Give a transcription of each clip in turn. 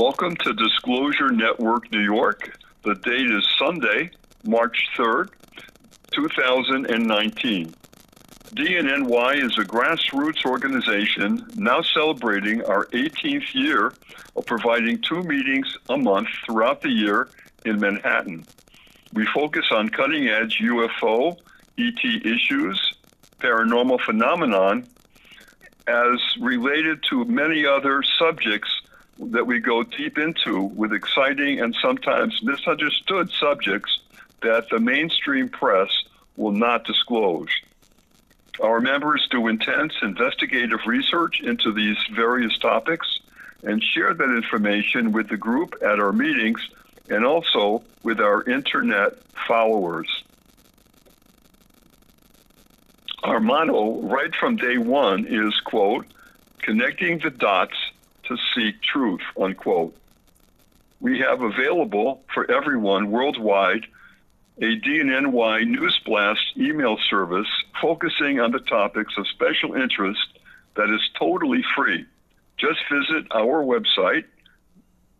Welcome to Disclosure Network New York. The date is Sunday, March 3rd, 2019. dnny is a grassroots organization now celebrating our 18th year of providing 2 meetings a month throughout the year in Manhattan. We focus on cutting-edge UFO, ET issues, paranormal phenomenon, as related to many other subjects that we go deep into with exciting and sometimes misunderstood subjects that the mainstream press will not disclose. Our members do intense investigative research into these various topics and share that information with the group at our meetings and also with our internet followers. Our motto right from day one is, quote, connecting the dots to seek truth, unquote. We have available for everyone worldwide a dnny News Blast email service focusing on the topics of special interest that is totally free. Just visit our website,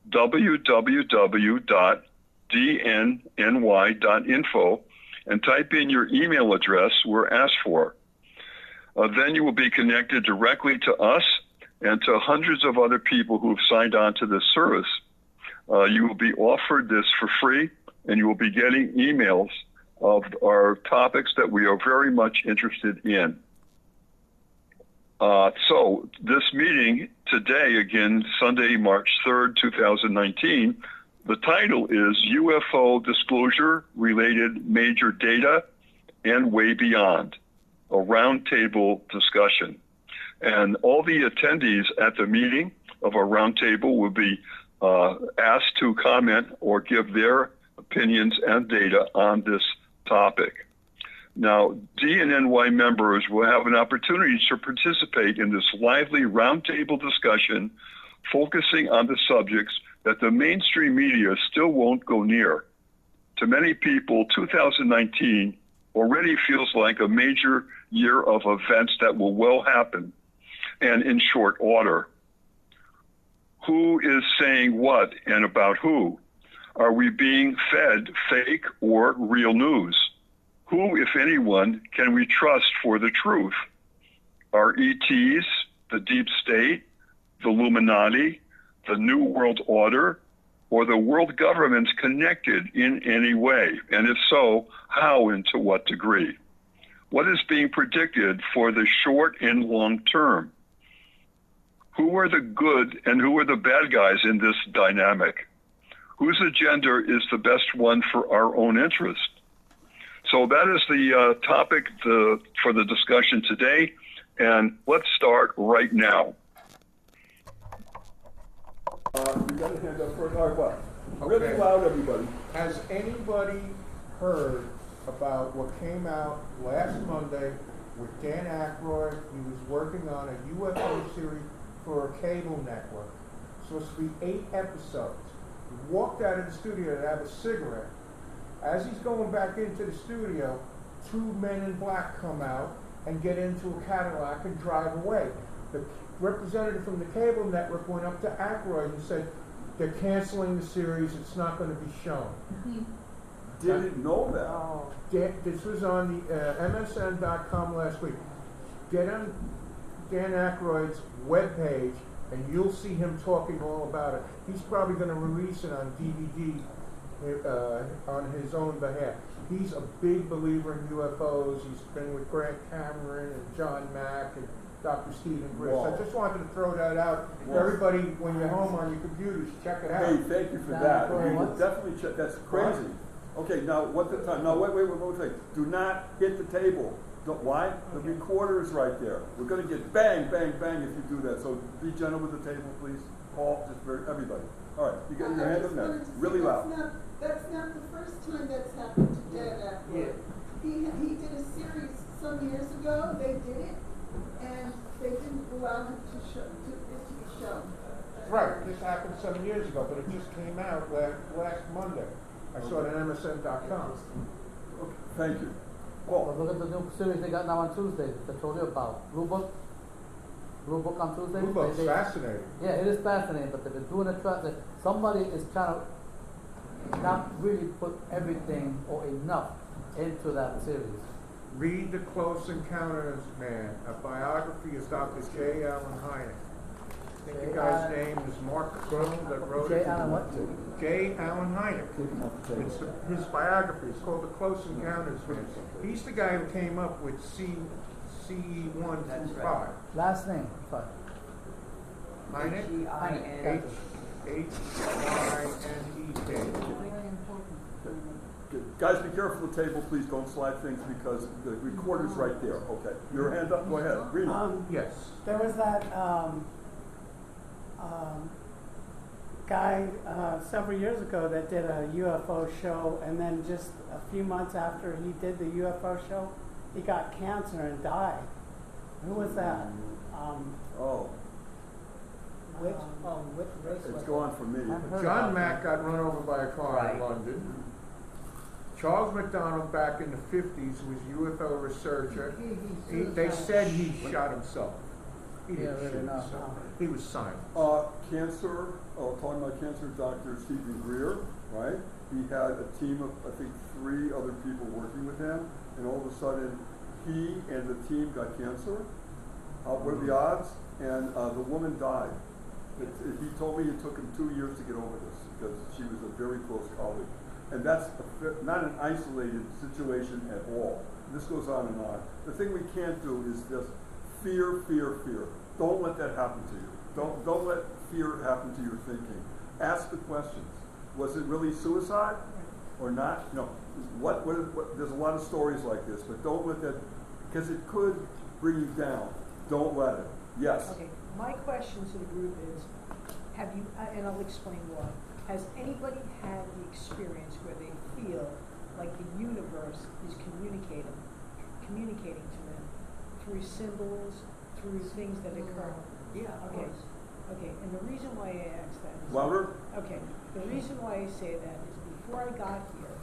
www.dnny.info, and type in your email address where asked for. Then you will be connected directly to us and to hundreds of other people who have signed on to this service. You will be offered this for free, and you will be getting emails of our topics that we are very much interested in. So this meeting today, again, Sunday, March 3rd, 2019, the title is UFO Disclosure Related Major Data and Way Beyond, a roundtable discussion. And all the attendees at the meeting of our roundtable will be asked to comment or give their opinions and data on this topic. Now, dnny members will have an opportunity to participate in this lively roundtable discussion focusing on the subjects that the mainstream media still won't go near. To many people, 2019 already feels like a major year of events that will well happen and in short order. Who is saying what and about who? Are we being fed fake or real news? Who, if anyone, can we trust for the truth? Are ETs, the deep state, the Illuminati, the New World Order, or the world governments connected in any way? And if so, how and to what degree? What is being predicted for the short and long term? Who are the good and who are the bad guys in this dynamic? Whose agenda is the best one for our own interest? So that is the topic for the discussion today, and let's start right now. You got a hand up first. All right, well, really loud, everybody. Has anybody heard about what came out last Monday with Dan Aykroyd? He was working on a UFO series for a cable network. Supposed to be 8 episodes. He walked out of the studio to have a cigarette. As he's going back into the studio, 2 men in black come out and get into a Cadillac and drive away. The representative from the cable network went up to Aykroyd and said, they're canceling the series, it's not going to be shown. Didn't know that. Oh. This was on the MSN.com last week. Get on Dan Aykroyd's webpage and you'll see him talking all about it. He's probably going to release it on DVD on his own behalf. He's a big believer in UFOs. He's been with Grant Cameron and John Mack and Dr. Stephen Briss. Wow. I just wanted to throw that out. Wow. Everybody, when you're home on your computers, check it out. Hey, thank you for that. We will definitely check. That's crazy. Okay, now what's the time? Now wait. Do not hit the table. Don't, why? The recorder is right there. We're going to get bang, bang, bang if you do that. So be gentle with the table, please. Paul, just for everybody. All right, you got your hand up now. Really loud. That's not the first time that's happened to Dan Aykroyd. He did a series some years ago. They did it, and they didn't allow him to be shown. Right, this happened some years ago, but it just came out last Monday. I saw it on MSN.com. Okay, thank you. Well, look at the new series they got now on Tuesday that I told you about. Blue Book. Blue Book on Tuesday. Blue Book's fascinating. Yeah, it is fascinating, but they've been doing a track that somebody is trying to not really put everything or enough into that series. Read The Close Encounters, man. A biography is Dr. J. Allen Hynek. I think the guy's name is Mark Crone that wrote it. J. Allen what? J. Allen Hynek. It's his biography. It's called The Close Encounters, man. He's the guy who came up with CE1 through 5. Last name, sorry. Hynek? Hynek. H-Y-N-E-K. Guys, be careful of the table, please don't slide things because the recorder's right there. Okay, your hand up, go ahead. Rena. Yes. There was that guy several years ago that did a UFO show, and then just a few months after he did the UFO show, he got cancer and died. Who was that? Which race It's gone for me. John Mack got run over by a car in London. Charles McDonald, back in the 50s, was UFO researcher. They said he shot himself. He didn't shoot himself. He was silenced. Cancer, talking about cancer, Dr. Stephen Greer, right? He had a team of, I think, 3 other people working with him, and all of a sudden, he and the team got cancer. What are the odds? And the woman died. He told me it took him 2 years to get over this because she was a very close colleague. And that's not an isolated situation at all. This goes on and on. The thing we can't do is just fear, fear, fear. Don't let that happen to you. Don't let fear happen to your thinking. Ask the questions. Was it really suicide or not? You know, what there's a lot of stories like this, but don't let that, because it could bring you down. Don't let it. Yes? Okay, my question to the group is, have you, and I'll explain why. Has anybody had the experience where they feel like the universe is communicating to them through symbols, through things that occur? Yeah, Okay. Okay, and the reason why I ask that is... Louder? Okay, the reason why I say that is before I got here,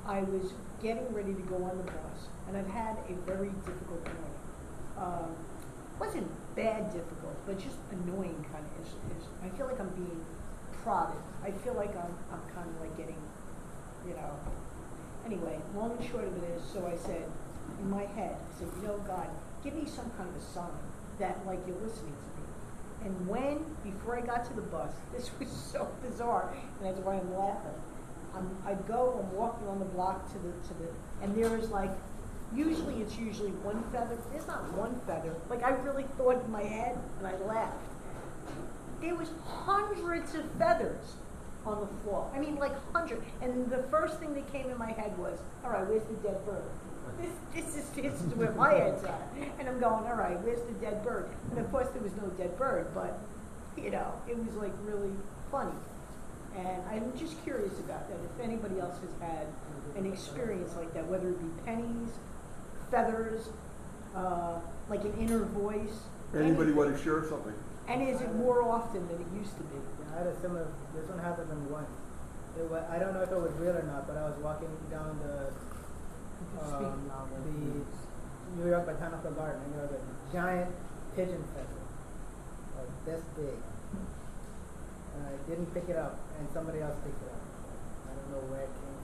I was getting ready to go on the bus, and I've had a very difficult morning. Wasn't bad difficult, but just annoying kind of is. I feel like I'm being prodded. I feel like I'm kind of like getting, you know. Anyway, long and short of it is, so I said, in my head, I said, you know, God, give me some kind of a sign that like you're listening to me. And before I got to the bus, this was so bizarre, and that's why I'm laughing. I'm walking on the block to the, and there is like, it's usually one feather. There's not one feather. Like I really thought in my head, and I laughed. There was hundreds of feathers on the floor. I mean, like hundreds. And the first thing that came in my head was, all right, where's the dead bird? This is where my head's at. And I'm going, all right, where's the dead bird? And of course there was no dead bird, but you know, it was like really funny. And I'm just curious about that, if anybody else has had an experience like that, whether it be pennies, feathers, like an inner voice. Anybody want to share something? And is it more often than it used to be? I had a similar, this one happened to me once. I don't know if it was real or not, but I was walking down the New York Botanical Garden, and there was a giant pigeon feather, like this big. And I didn't pick it up, and somebody else picked it up. I don't know where it came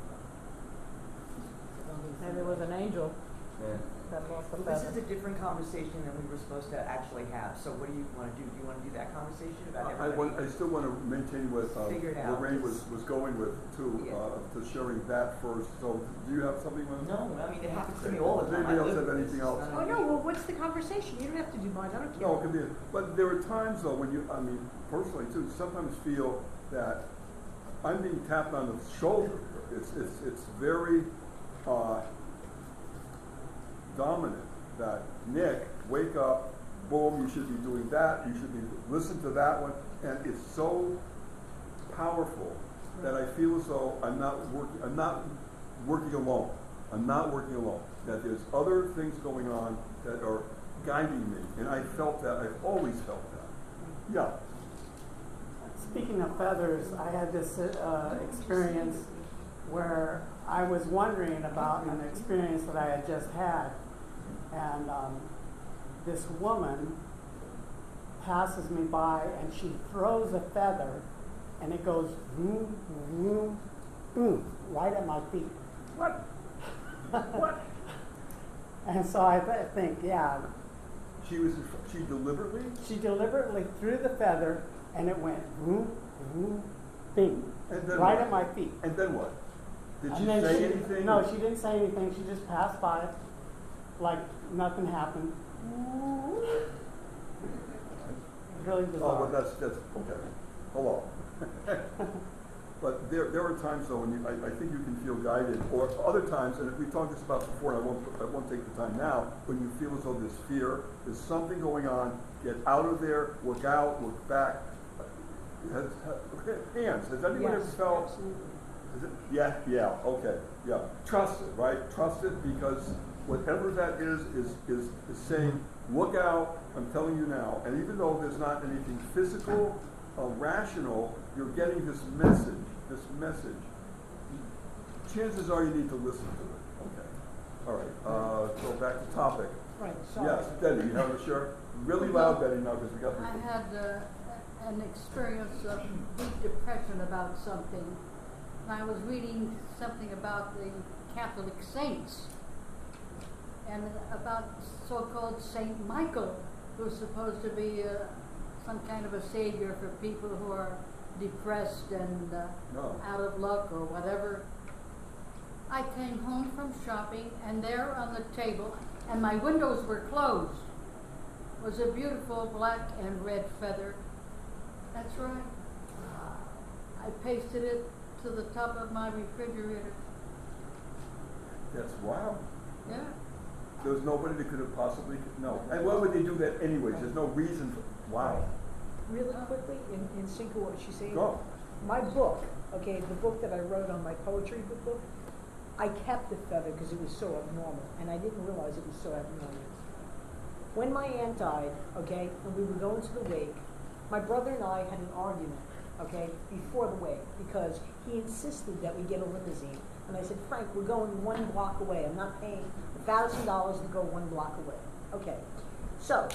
from. Maybe it was an angel. Yeah. That lost the Well, this feather. is a different conversation than we were supposed to actually have. So what do you want to do? Do you want to do that conversation about everybody? I still want to maintain what Figure it out. Lorraine was going with too, Yeah. to sharing that first. So do you have something? No, I mean it happens to me all the Does time. anybody else I have live anything with else? this. Oh no, well what's the conversation? You don't have to do mine, I don't care. No, it could be. But there are times though when I mean, personally too, sometimes feel that I'm being tapped on the shoulder. It's very dominant that Nick, wake up, boom, you should be doing that, you should be listen to that one, and it's so powerful that I feel as though I'm not working alone. I'm not working alone. That there's other things going on that are guiding me, and I felt that. I've always felt that. Yeah. Speaking of feathers, I had this experience where I was wondering about an experience that I had just had. And this woman passes me by and she throws a feather and it goes boom, boom, boom, right at my feet. What? What? And so I think, yeah, She deliberately? she deliberately threw the feather and it went boom, boom, bing, And then right what? at my feet. And then what? Did And she then say anything? No, she didn't say anything. She just passed by like nothing happened. Really bizarre. Oh, but that's okay. Hello. But there are times though when I think you can feel guided, or other times, and we've talked this about before, and I won't take the time now, when you feel as though there's fear, there's something going on, get out of there, look out, look back. Hands, has anybody ever felt? Is it? Yeah, okay, yeah. Trust it, right? Trust it, because whatever that is saying, look out, I'm telling you now. And even though there's not anything physical, rational, you're getting this message. Chances are you need to listen to it. Okay. All right, so back to topic. Right, sorry. Yes, Betty, you have a share? Really loud, Betty, now, because we got I people. had an experience of deep depression about something. And I was reading something about the Catholic saints and about so-called Saint Michael, who's supposed to be some kind of a savior for people who are depressed and No. out of luck or whatever. I came home from shopping, and there on the table, and my windows were closed, was a beautiful black and red feather. That's right. I pasted it to the top of my refrigerator. That's wild. Yeah. There was nobody that could have possibly, no. And why would they do that anyways? There's no reason for, wow. Really quickly, in sync with what she's saying. Go. My book, okay, the book that I wrote on my poetry book, I kept the feather because it was so abnormal, and I didn't realize it was so abnormal. When my aunt died, okay, and we were going to the wake, my brother and I had an argument, okay, before the wake, because he insisted that we get a limousine. And I said, Frank, we're going 1 block away. I'm not paying $1,000 to go 1 block away. Okay, so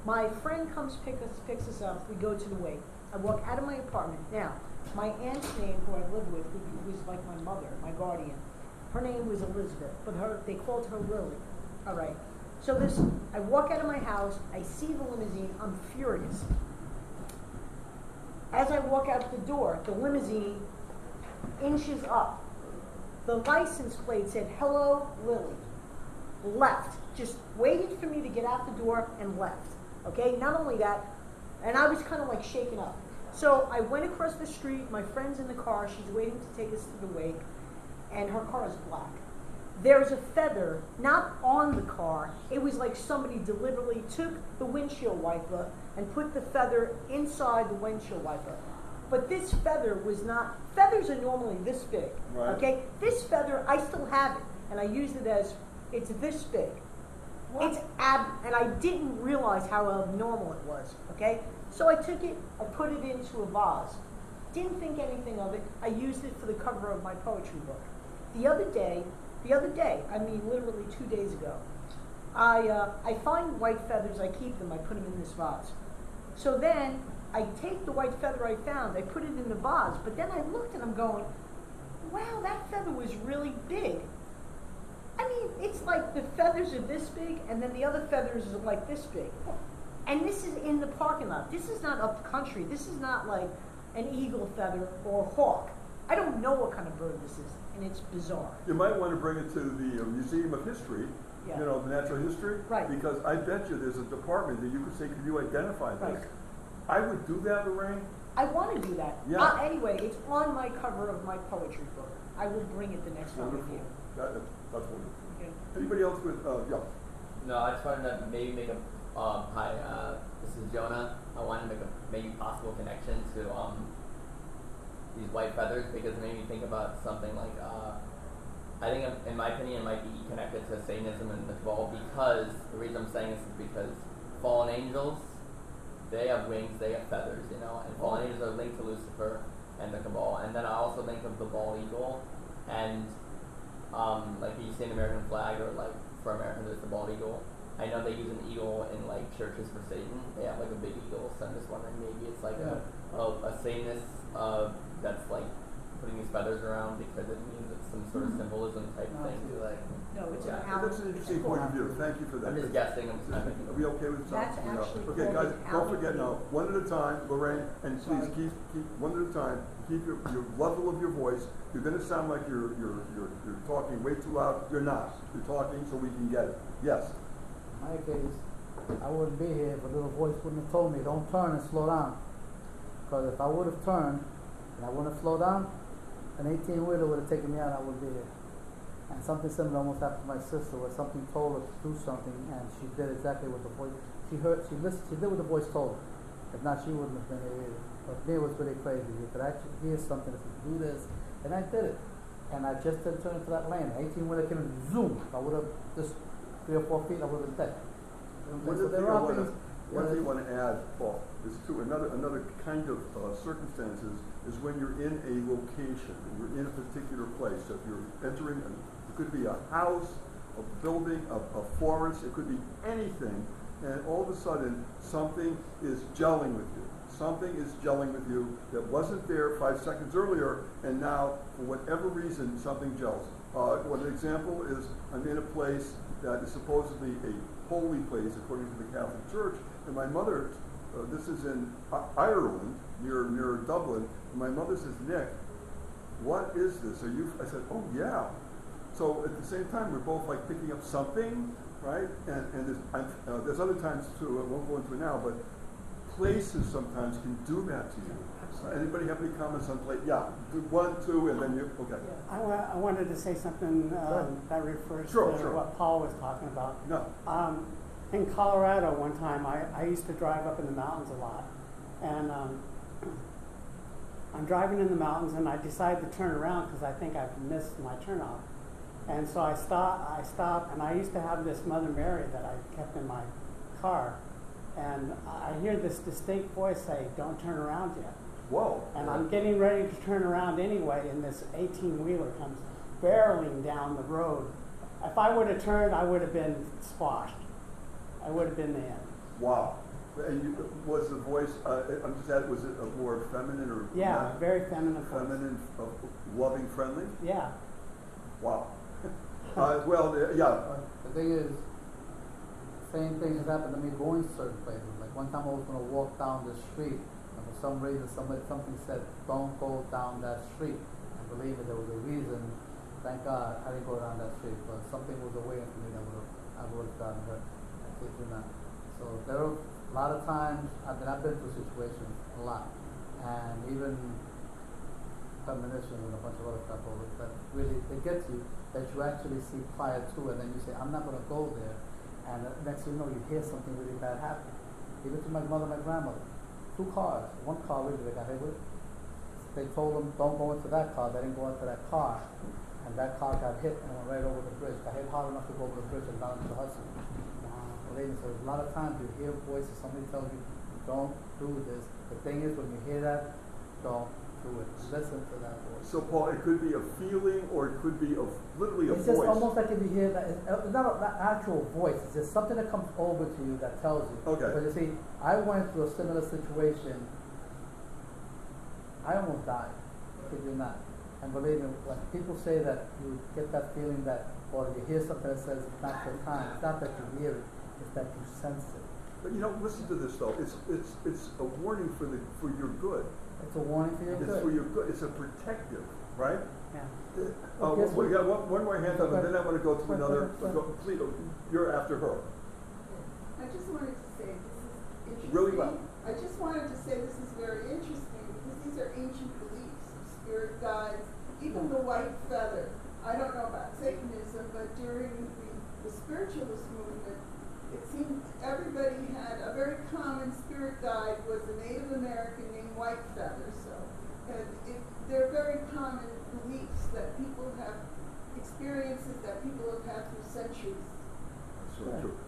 my friend comes picks us up. We go to the wake. I walk out of my apartment. Now, my aunt's name, who I live with, who was like my mother, my guardian, her name was Elizabeth, but they called her Lily. All right. So I walk out of my house. I see the limousine. I'm furious. As I walk out the door, the limousine inches up. The license plate said, "Hello, Lily." Left. Just waited for me to get out the door and left. Okay? Not only that, and I was kind of like shaken up. So I went across the street. My friend's in the car. She's waiting to take us to the wake. And her car is black. There's a feather, not on the car. It was like somebody deliberately took the windshield wiper and put the feather inside the windshield wiper. But this feather was not, feathers are normally this big, Right. okay? This feather, I still have it, and I used it as, it's this big. What? And I didn't realize how abnormal it was, okay? So I took it, I put it into a vase. Didn't think anything of it. I used it for the cover of my poetry book. The other day, I mean literally 2 days ago, I find white feathers, I keep them, I put them in this vase. So then, I take the white feather I found, I put it in the vase, but then I looked and I'm going, wow, that feather was really big. I mean, it's like the feathers are this big, and then the other feathers are like this big. And this is in the parking lot. This is not up country. This is not like an eagle feather or a hawk. I don't know what kind of bird this is, and it's bizarre. You might want to bring it to the Museum of History, Yeah. you know, the natural history. Right. Because I bet you there's a department that you could say, could you identify this? Right. I would do that, Lorraine. I want to do that. Yeah. Anyway, it's on my cover of my poetry book. I will bring it the next time with Wonderful. you. That's wonderful. Okay. Anybody else with, yeah. No, I just wanted to maybe make a, hi, this is Jonah. I wanted to make a maybe possible connection to, these white feathers, because it made me think about something like, I think in my opinion it might be connected to Satanism and the Cabal, because, the reason I'm saying this is because fallen angels, they have wings, they have feathers, you know, and fallen angels are linked to Lucifer and the Cabal. And then I also think of the bald eagle, and like you see an American flag, or like for America there's the bald eagle, I know they use an eagle in like churches for Satan. They have like a big eagle, so I'm just wondering maybe it's like a Satanist that's like putting these feathers around because it means it's some sort of symbolism type thing. Like, No, it's yeah. an owl. That's an interesting point of view. Thank you for that. I'm just guessing. Are we okay with that? That's actually Okay, called guys, an don't owl. forget now, one at a time, Lorraine, and please Sorry. keep one at a time. Keep your level of your voice. You're going to sound like you're talking way too loud. You're not. You're talking so we can get it. Yes. In my case, I wouldn't be here if a little voice wouldn't have told me, don't turn and slow down. Because if I would have turned and I wouldn't have slowed down, an 18-wheeler would have taken me out and I wouldn't be here. And something similar almost happened to my sister, where something told her to do something and she did exactly what the voice, she did what the voice told her. If not, she wouldn't have been here either. But me, it was really crazy. You could actually hear something that said, do this, and I did it. And I just didn't turn into that lane. 18-wheeler came in, zoom. If I would have just 3 or 4 feet, I would have been dead. One So there are things. thing I want to add, Paul, is to another kind of circumstances is when you're in a location, you're in a particular place. So if you're entering, it could be a house, a building, a forest, it could be anything, and all of a sudden something is gelling with you. Something is gelling with you that wasn't there 5 seconds earlier, and now, for whatever reason, something gels. One example is I'm in a place that is supposedly a holy place according to the Catholic Church, and my mother, this is in Ireland, near Dublin, and my mother says, Nick, what is this? Are you? I said, oh yeah. So at the same time, we're both like picking up something, right? And there's other times too, I won't go into it now, but places sometimes can do that to you. Anybody have any comments on place? Yeah, do 1, 2, and then you, okay. I wanted to say something that refers Sure, to sure. what Paul was talking about. No. In Colorado one time, I used to drive up in the mountains a lot. And I'm driving in the mountains and I decided to turn around because I think I've missed my turnoff. And so I stop, and I used to have this Mother Mary that I kept in my car. And I hear this distinct voice say, don't turn around yet. Whoa. And I'm getting ready to turn around anyway, and this 18-wheeler comes barreling down the road. If I would have turned, I would have been squashed. I would have been the end. Wow. And was the voice, I'm just asking, was it a more feminine or? Yeah, not? very feminine voice. Feminine, loving, friendly? Yeah. Wow. Well, yeah. The thing is, same thing has happened to me going certain places. Like one time I was going to walk down the street, and for some reason something said, don't go down that street. And believe me, there was a reason. Thank God I didn't go down that street, but something was awaiting for me that I would have gotten hurt. I kid you not. So there are a lot of times, I've been through situations a lot. And even premonitions and a bunch of other stuff over that really, they get you, that you actually see prior to, and then you say, I'm not going to go there. And next thing you know, you hear something really bad happen. Even to my mother and my grandmother. 2 cars. One car really they got hit with. They told them, don't go into that car. They didn't go into that car. And that car got hit and went right over the bridge. Got hit hard enough to go over the bridge and down into the Hudson. Ladies, so a lot of times you hear voices, somebody tells you, don't do this. The thing is, when you hear that, don't do it. Listen to that voice. So, Paul, it could be a feeling or it could be literally a it's voice. Just almost like if you hear that, it's not an actual voice, it's just something that comes over to you that tells you. Okay. But you see, I went through a similar situation. I almost died, kid you not. And believe me, when people say that you get that feeling that, or you hear something that says it's not your time, it's not that you hear it, it's that you sense it. But listen to this though. It's a warning for your good. It's a warning for your good. It's for your good. It's a protective, right? Yeah. We got one more hand up, and then I want to go to another. Please, you're after her. I just wanted to say this is interesting. Really well. I just wanted to say this is very interesting because these are ancient beliefs of spirit guides, even the white feather. I don't know about Satanism, but during the spiritualist movement, it seemed everybody had a very common spirit guide was a Native American named White Feather. So, they're very common beliefs that people have, experiences that people have had through centuries. That's so true.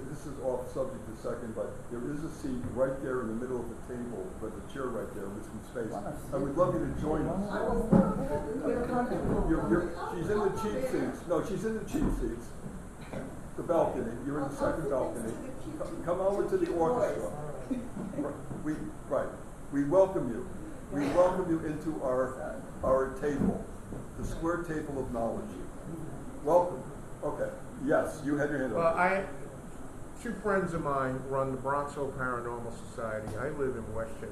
This is off subject a second, but there is a seat right there in the middle of the table, but the chair right there with some space. I would love you to join us. She's in the cheap seats. No, she's in the cheap seats. the balcony, you're in the second balcony. Come over to the orchestra. We welcome you. We welcome you into our table, the square table of knowledge. Welcome. Okay. Yes, you had your hand up. Two friends of mine run the Bronxville Paranormal Society. I live in Westchester.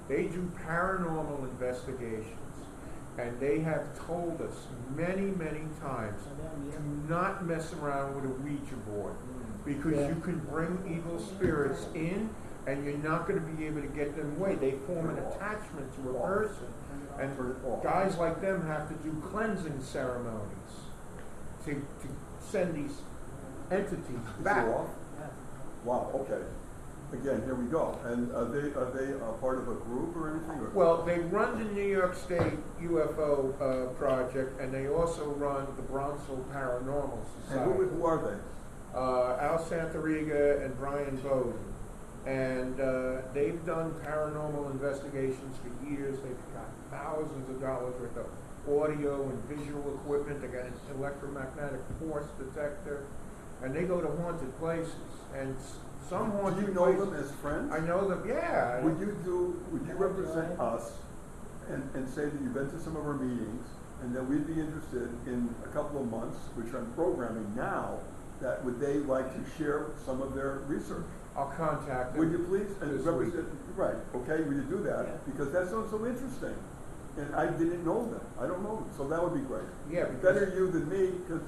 They do paranormal investigations, and they have told us many, many times, do not mess around with a Ouija board, because you can bring evil spirits in, and you're not going to be able to get them away. They form an attachment to a person, and guys like them have to do cleansing ceremonies to send these entities back. Wow, okay. Again, here we go. And are they part of a group or anything? Or? Well, they run the New York State UFO project, and they also run the Bronxville Paranormal Society. And who are they? Al Santariga and Brian Bowden. And they've done paranormal investigations for years. They've got thousands of dollars worth of audio and visual equipment. They got an electromagnetic force detector. And they go to haunted places. And some haunted places. Do you know them as friends? I know them, yeah. Would you represent us and say that you've been to some of our meetings and that we'd be interested in a couple of months, which I'm programming now, that would they like to share some of their research? I'll contact them. Would you please represent? Right. Okay. Will you do that? Yeah. Because that sounds so interesting, and I didn't know them. I don't know them, so that would be great. Yeah. Better you than me, because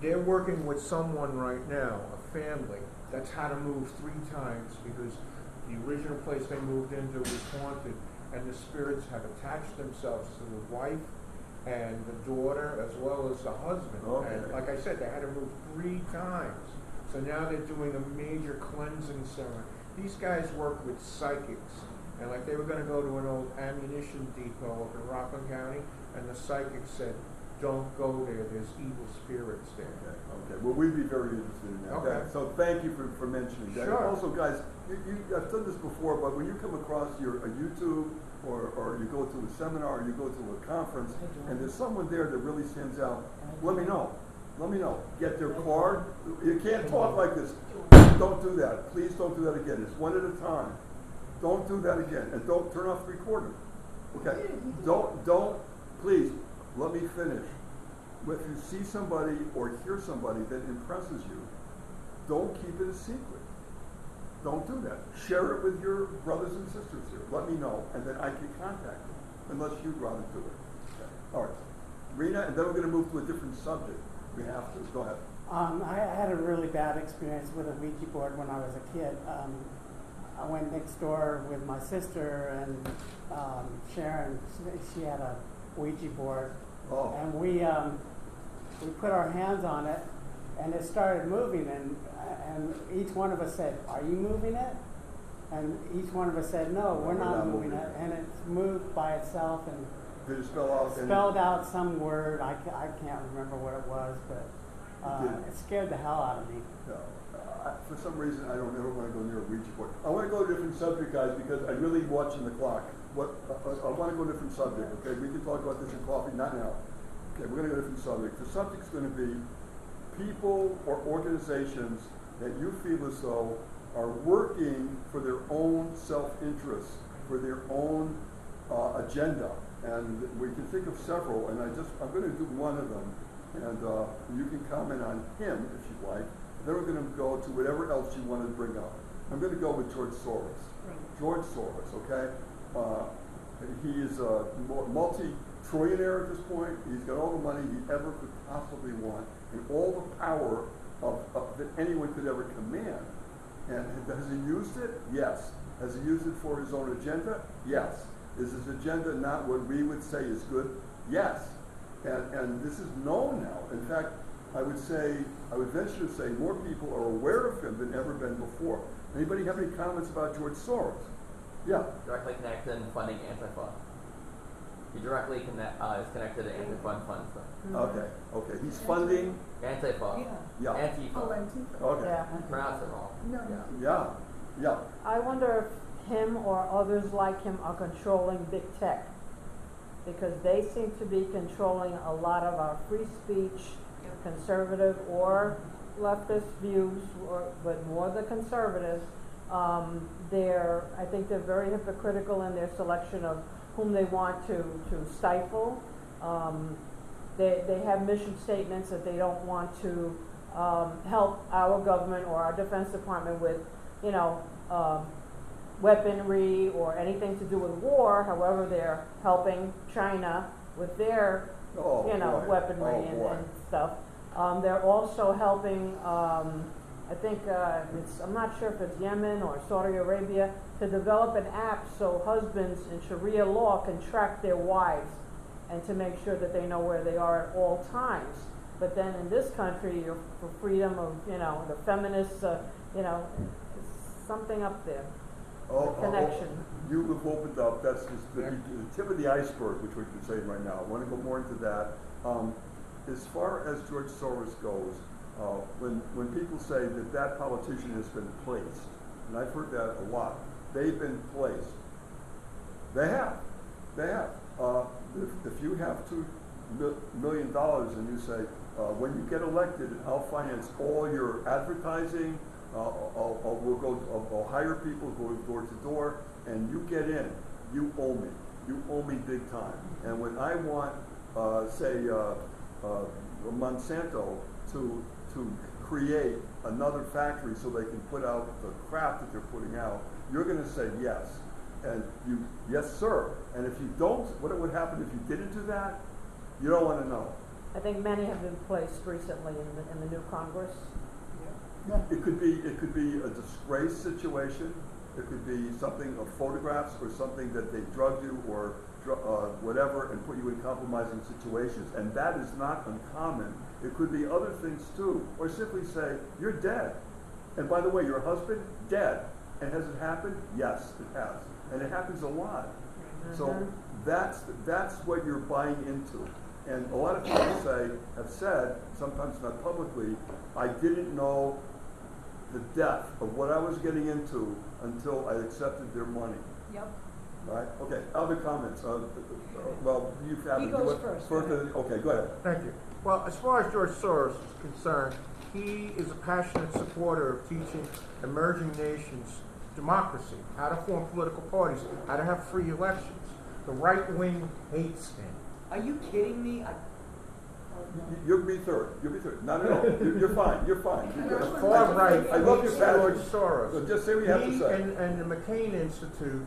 they're working with someone right now, a family that's had to move 3 times because the original place they moved into was haunted, and the spirits have attached themselves to the wife and the daughter as well as the husband. Okay. And like I said, they had to move 3 times. So now they're doing a major cleansing ceremony. These guys work with psychics. And like they were going to go to an old ammunition depot up in Rockland County, and the psychic said, don't go there, there's evil spirits there. Okay. Well, we'd be very interested in that. Okay. So thank you for mentioning that. Sure. Also, guys, I've done this before, but when you come across a YouTube or you go to a seminar or you go to a conference and there's someone there that really stands out, let me know. Let me know. Get their card. You can't talk like this. Don't do that. Please don't do that again. It's one at a time. Don't do that again. And don't turn off the recording. Okay? Don't, please, let me finish. If you see somebody or hear somebody that impresses you, don't keep it a secret. Don't do that. Share it with your brothers and sisters here. Let me know, and then I can contact you, unless you'd rather do it. Okay. All right. Rena, and then we're going to move to a different subject. We have to. Go ahead. I had a really bad experience with a Ouija board when I was a kid. I went next door with my sister and Sharon. She had a Ouija board, and we put our hands on it, and it started moving. And each one of us said, "Are you moving it?" And each one of us said, "No, we're not moving it." And it moved by itself and. Did it spelled out some word. I can't remember what it was, but it scared the hell out of me. No. For some reason, I don't ever want to go near a Ouija board. I want to go to a different subject, guys, because I'm really watching the clock. I want to go to a different subject, okay? We can talk about this in coffee, not now. Okay, we're going to go to a different subject. The subject's going to be people or organizations that you feel as though are working for their own self-interest, for their own agenda. And we can think of several, and I'm going to do one of them, and you can comment on him if you'd like. Then we're going to go to whatever else you want to bring up. I'm going to go with George Soros. Right. George Soros, okay? He is a multi-trillionaire at this point. He's got all the money he ever could possibly want, and all the power that anyone could ever command. And has he used it? Yes. Has he used it for his own agenda? Yes. Is his agenda not what we would say is good? Yes. And this is known now. In fact, I would venture to say more people are aware of him than ever been before. Anybody have any comments about George Soros? Yeah. Directly connected and funding Antifa. He directly is connected to Antifa funds. Okay. He's funding Antifa. Yeah. Antifa. Oh, Antifa. Okay. Yeah. Pronounce it wrong. No. Yeah. I wonder if him or others like him are controlling big tech, because they seem to be controlling a lot of our free speech, conservative or leftist views, but more the conservatives. I think they're very hypocritical in their selection of whom they want to stifle. They have mission statements that they don't want to help our government or our Defense Department with, weaponry or anything to do with war. However, they're helping China with their, weaponry and stuff. They're also helping, I think I'm not sure if it's Yemen or Saudi Arabia, to develop an app so husbands in Sharia law can track their wives and to make sure that they know where they are at all times. But then in this country, you're for freedom of, the feminists, something up there. Connection. You have opened up, that's just the tip of the iceberg, which we've been saying right now. I want to go more into that. As far as George Soros goes, when people say that politician has been placed, and I've heard that a lot, they've been placed. They have. If you have $2 million and you say, when you get elected, I'll finance all your advertising, I'll hire people, go door to door, and you get in, you owe me. You owe me big time. And when I want, Monsanto to create another factory so they can put out the crap that they're putting out, you're going to say yes. And yes, sir. And if you don't, what would happen if you didn't do that? You don't want to know. I think many have been placed recently in the new Congress. Yeah. It could be a disgrace situation. It could be something of photographs or something that they drugged you or whatever and put you in compromising situations. And that is not uncommon. It could be other things too. Or simply say, you're dead. And by the way, your husband, dead. And has it happened? Yes, it has. And it happens a lot. Mm-hmm. So that's what you're buying into. And a lot of people have said, sometimes not publicly, I didn't know the depth of what I was getting into until I accepted their money. Yep. Right? Okay, other comments? Well, you've had He goes first. Okay, go ahead. Thank you. Well, as far as George Soros is concerned, he is a passionate supporter of teaching emerging nations democracy, how to form political parties, how to have free elections. The right wing hates him. Are you kidding me? You'll be third. Not at all. You're fine. You're fine. The far right I love your George passion. Soros. So just say what you have to say. And the McCain Institute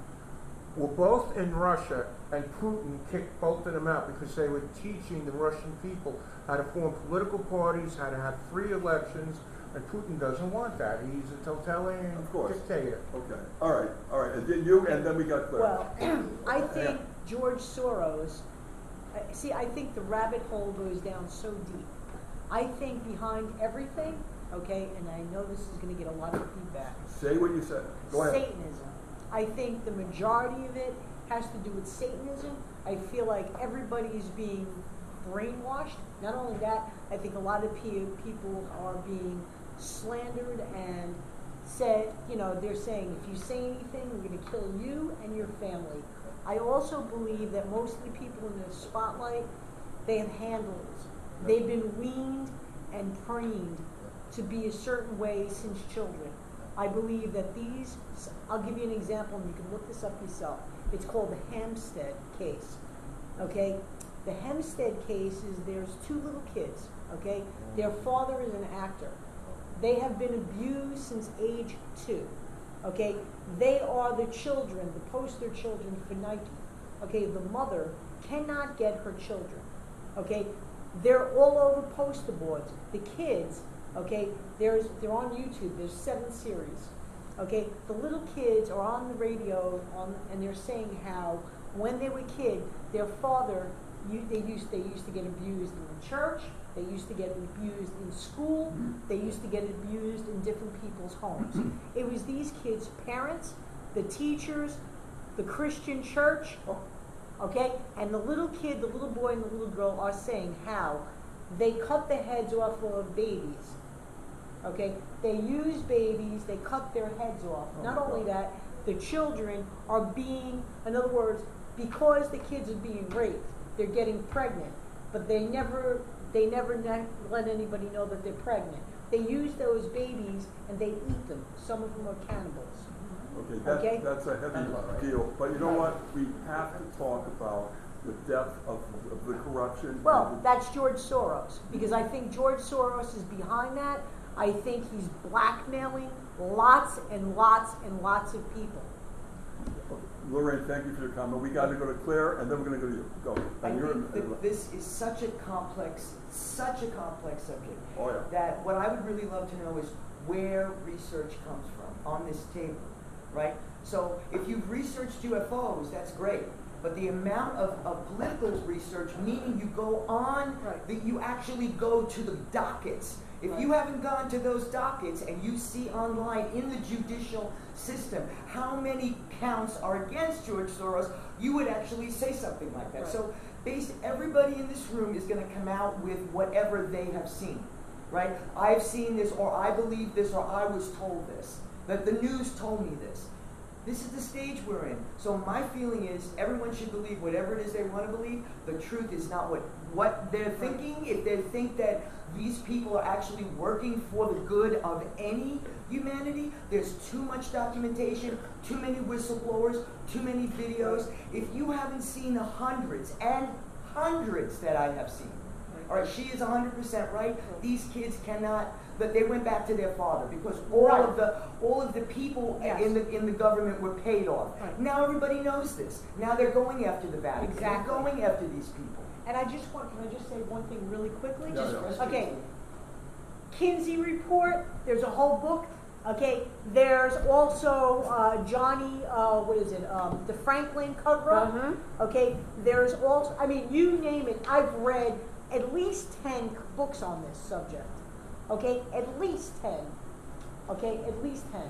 were both in Russia, and Putin kicked both of them out because they were teaching the Russian people how to form political parties, how to have free elections, and Putin doesn't want that. He's a totalitarian dictator. Okay. All right. And then you, and then we got Claire. Well, I think George Soros, I think the rabbit hole goes down so deep. I think behind everything, okay, and I know this is going to get a lot of feedback. Say what you said. Go ahead. Satanism. I think the majority of it has to do with Satanism. I feel like everybody's being brainwashed. Not only that, I think a lot of people are being slandered and said, they're saying, if you say anything, we're going to kill you and your family. I also believe that most of the people in the spotlight, they have handles. They've been weaned and trained to be a certain way since children. I believe that I'll give you an example and you can look this up yourself. It's called the Hempstead case, okay? The Hempstead case is there's two little kids, okay? Their father is an actor. They have been abused since age 2, okay? They are the children, the poster children for Nike, okay? The mother cannot get her children, okay? They're all over poster boards. The kids, okay, they're on YouTube. There's 7 series, okay? The little kids are on the radio and they're saying how when they were kids, their father, they used to get abused in the church. They used to get abused in school. They used to get abused in different people's homes. It was these kids' parents, the teachers, the Christian church, okay? And the little kid, the little boy and the little girl are saying how they cut the heads off of babies, okay? They use babies, they cut their heads off. Not only that, the children are being, in other words, because the kids are being raped, they're getting pregnant, but they never let anybody know that they're pregnant. They use those babies and they eat them. Some of them are cannibals. Okay, that's a heavy deal. But you know what? We have to talk about the depth of the corruption. Well, that's George Soros, because I think George Soros is behind that. I think he's blackmailing lots and lots and lots of people. Lorraine, thank you for your comment. We got to go to Claire, and then we're going to go to you. Go. I think that this is such a complex subject. Oh, yeah. That what I would really love to know is where research comes from on this table, right? So if you've researched UFOs, that's great. But the amount of political research, meaning you go on, that you actually go to the dockets. If you haven't gone to those dockets and you see online in the judicial system how many counts are against George Soros, you would actually say something like that. So everybody in this room is going to come out with whatever they have seen, right? I've seen this, or I believe this, or I was told this. That the news told me this. This is the stage we're in. So my feeling is everyone should believe whatever it is they want to believe. The truth is not what they're thinking. If they think that these people are actually working for the good of any humanity, there's too much documentation, too many whistleblowers, too many videos. If you haven't seen the hundreds and hundreds that I have seen, all right, she is 100% right. These kids cannot. But they went back to their father because all of the people in the government were paid off. Right. Now everybody knows this. Now they're going after the Vatican. Exactly. They're going after these people. And can I just say one thing really quickly? Yeah. Okay. Kinsey report, there's a whole book. Okay, there's also Johnny, the Franklin cover-up. Okay, there's also, you name it, I've read at least 10 books on this subject. Okay, at least 10. Okay, at least 10.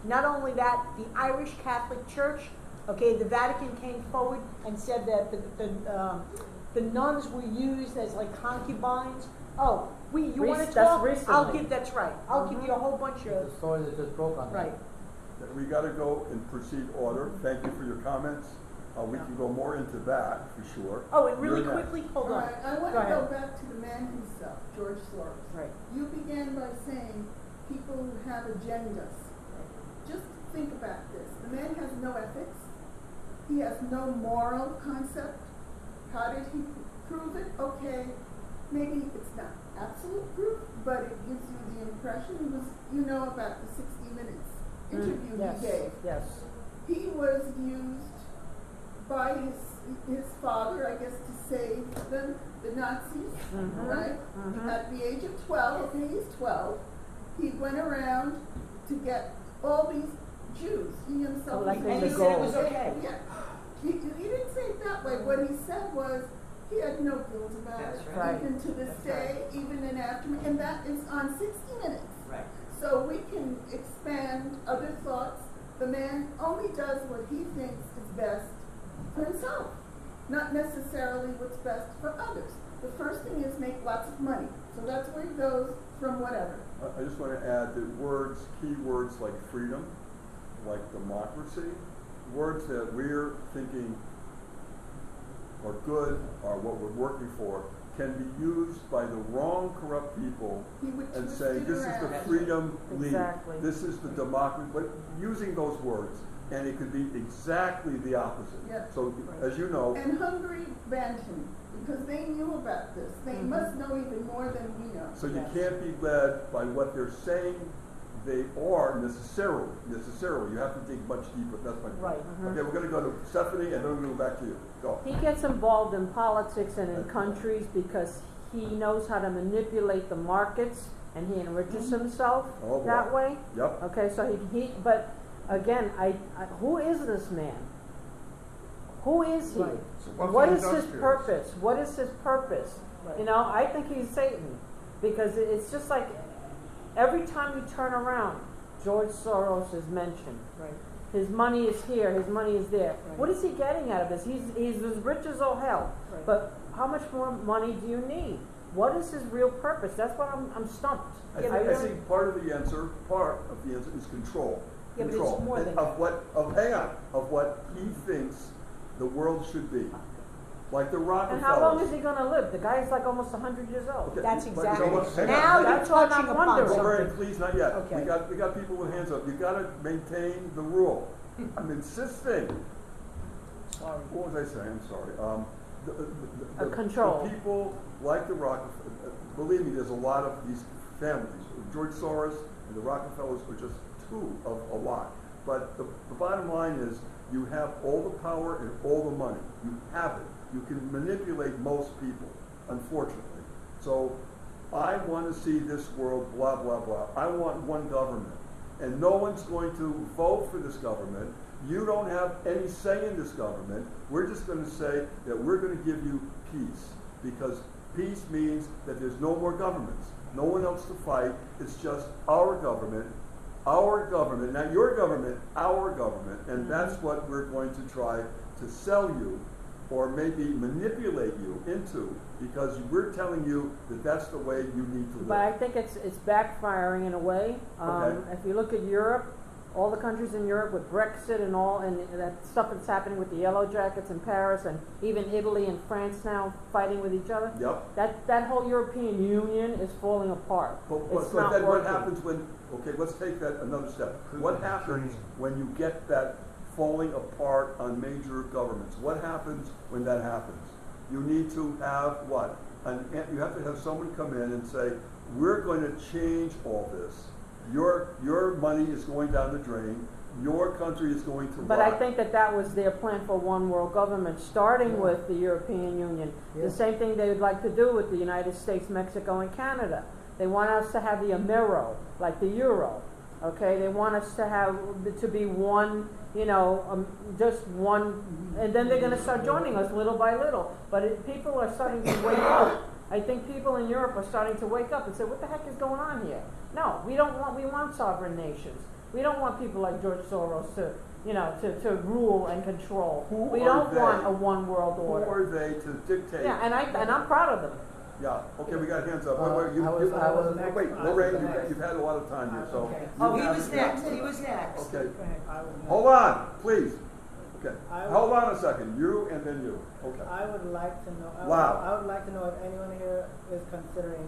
Not only that, the Irish Catholic Church, okay, the Vatican came forward and said that the nuns were used as like concubines. Oh, you want to talk? That's right. I'll give you a whole bunch of. The story that just broke on right. that. We got to go in proceed order. Thank you for your comments. We can go more into that for sure. Oh, and really quickly, hold on. Right, I want to go back to the man himself, George Soros. Right. You began by saying people who have agendas. Just think about this. The man has no ethics. He has no moral concept. How did he prove it? Okay, maybe it's not absolute proof, but it gives you the impression. About the 60 Minutes interview he gave. Yes. He was used by his father, I guess, to save them, the Nazis, right? At the age of 12, he's 12, he went around to get all these Jews. He himself and he said it was okay. Yeah. He didn't say it that way. What he said was he had no guilt about it, even to this day, even in aftermath, and that is on 60 Minutes. Right. So we can expand other thoughts. The man only does what he thinks is best for himself, not necessarily what's best for others. The first thing is make lots of money. So that's where he goes from whatever. I just want to add that key words like freedom, like democracy, words that we're thinking are good, are what we're working for, can be used by the wrong corrupt people and say this is the freedom league, this is the democracy, but using those words. And it could be exactly the opposite. Yeah. So, as you know. And Hungary banned him because they knew about this. They must know even more than we know. So you can't be led by what they're saying they are necessarily. You have to dig much deeper. That's my point. Right. Okay, we're going to go to Stephanie, and then we're going to go back to you. Go. He gets involved in politics and in countries because he knows how to manipulate the markets, and he enriches himself that way. Yep. Okay, so but again, who is this man? Who is he? Right. So what is his purpose? What is his purpose? Right. I think he's Satan, because it's just like every time you turn around, George Soros is mentioned. Right. His money is here. His money is there. Right. What is he getting out of this? He's as rich as all hell. Right. But how much more money do you need? What is his real purpose? That's what I'm stumped. I think part of the answer is control. Yeah, but it's more than of what he thinks the world should be. like the Rockefellers. And how long is he gonna live? The guy's like almost 100 years old. Okay, That's but exactly. you know what? Hang on. Now you're That's what I'm touching upon wondering. Lorraine, something. please, not yet. Okay. We got people with hands up. You gotta maintain the rule. I'm insisting. Sorry. What was I saying? I'm sorry. Control. The people like the Rockefellers, believe me, there's a lot of these families. George Soros and the Rockefellers are just two of a lot. But the bottom line is you have all the power and all the money. You have it. You can manipulate most people, unfortunately. So I want to see this world blah, blah, blah. I want one government. And no one's going to vote for this government. You don't have any say in this government. We're just going to say that we're going to give you peace, because peace means that there's no more governments, no one else to fight. It's just our government, not your government, our government. And that's what we're going to try to sell you, or maybe manipulate you into, because we're telling you that that's the way you need to live. But I think it's backfiring in a way. Okay. If you look at Europe, all the countries in Europe with Brexit and all, and that stuff that's happening with the Yellow Jackets in Paris, and even Italy and France now fighting with each other. Yep. That whole European Union is falling apart. It's But not then what working. happens when, okay, let's take that another step. What happens when you get that falling apart on major governments? What happens when that happens? You need to have what? You have to have someone come in and say, we're going to change all this. Your money is going down the drain. Your country is going to But rot. I think that was their plan for one world government, starting with the European Union. Yeah. The same thing they would like to do with the United States, Mexico, and Canada. They want us to have the Amero, like the euro. Okay, they want us to be one, just one, and then they're going to start joining us little by little. But people are starting to wake up. I think people in Europe are starting to wake up and say, what the heck is going on here? No, we want sovereign nations. We don't want people like George Soros to rule and control. We don't want a one world order. Who are they to dictate? Yeah, and I'm proud of them. Yeah, okay, we got hands up. Wait, I Lorraine, you've had a lot of time here, so. Okay. Oh, you he have was it. next. He was next. Okay, I would hold like- on, please. Okay, I would- hold on a second, you and then you, okay. I would like to know. Wow. I would like to know if anyone here is considering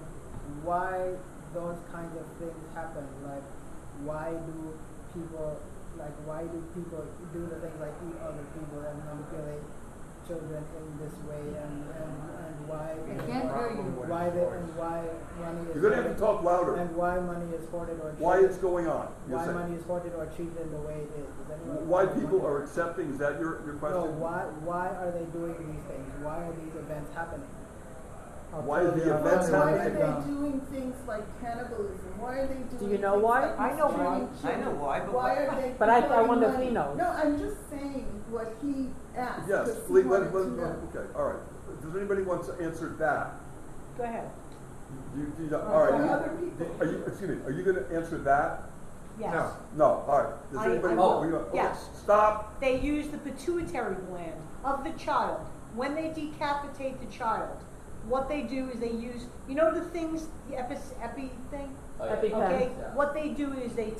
why those kinds of things happen. Like, why do people do the things like eat other people and manipulate children in this way, and why I can't hear you. why money is You're gonna have to talk louder. and why money is hoarded or Why cheated, it's going on? You're why saying. money is hoarded or treated in the way it is. Does anyone Why know people why? are accepting, is that your question? No, why are they doing these things? Why are these events happening? Why are the events Why are happening? they doing things like cannibalism? Why are they doing you know things why? like I know why. mistreating I know why, but Why why- are they But I providing wonder if money? he knows. No, I'm just saying what he asked. Yes, because he please, wanted to know. okay, all right. Does anybody want to answer that? Go ahead. All right. Other people. Excuse me, are you gonna answer that? Yes. No, all right. Does anybody? okay. Yes. Stop. They use the pituitary gland of the child. When they decapitate the child, what they do is they use, the things, the epi thing? Oh, yeah. EpiPen. Okay, Yeah. what they do is they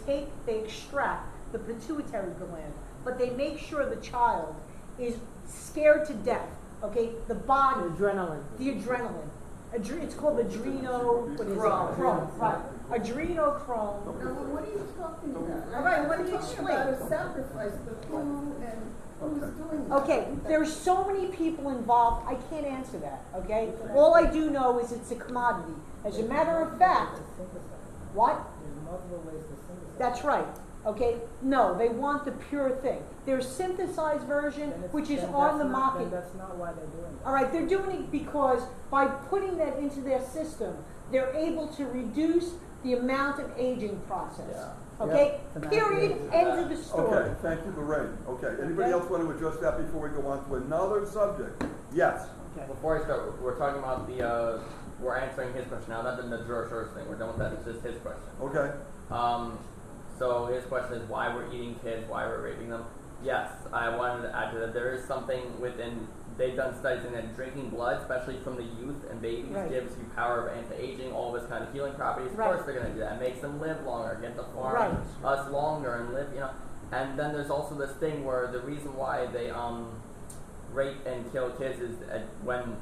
extract the pituitary gland, but they make sure the child is scared to death. Okay, the body, Adrenaline. the adrenaline. It's called adrenochrome. Right. Adrenochrome. Now, what are you talking about? All right, let me You're talking explain. about a sacrifice, but who and who's doing that? Okay, there's so many people involved, I can't answer that, okay? All I do know is it's a commodity. As a matter of fact, what? There's multiple ways to synthesize. That's right, okay? No, they want the pure thing. There's synthesized version, Then it's- which is then on that's the not- market. Then that's not why they're doing that. All right, they're doing it because by putting that into their system, they're able to reduce the amount of aging process. Yeah. Okay? Yeah. Period, end of the story. Okay, thank you, Lorraine. Okay, anybody else want to address that before we go on to another subject? Yes. Before I start, we're talking about we're answering his question now, not the George Soros thing. We're done with that. It's just his question. Okay. So his question is why we're eating kids, why we're raping them. Yes, I wanted to add to that. There is something within. They've done studies in that drinking blood, especially from the youth and babies, Right. gives you power of anti-aging, all this kind of healing properties. Of Right. course, they're going to do that. It makes them live longer, get the farm Right. us longer, and live. And then there's also this thing where the reason why they rape and kill kids is when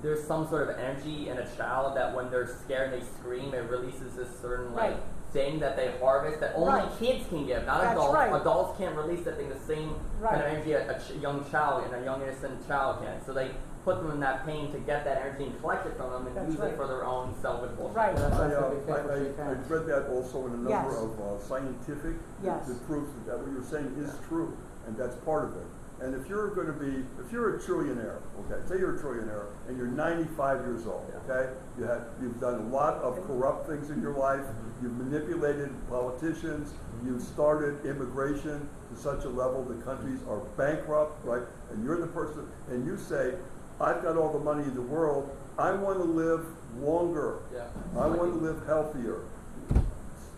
there's some sort of energy in a child that when they're scared and they scream, it releases this certain like thing that they harvest that only kids can give, not adults. Adults can't release that thing, the same kind of energy a young child and a young innocent child can. So they put them in that pain to get that energy and collect it from them and use it for their own selfish bullshit. I read that also in a number of scientific that proves that what you're saying is true, and that's part of it. And if you're a trillionaire, okay, say you're a trillionaire and you're 95 years old, okay, you've done a lot of corrupt things in your life, you've manipulated politicians, you've started immigration to such a level the countries are bankrupt, right? And you're the person, and you say, I've got all the money in the world, I want to live longer, I want to live healthier.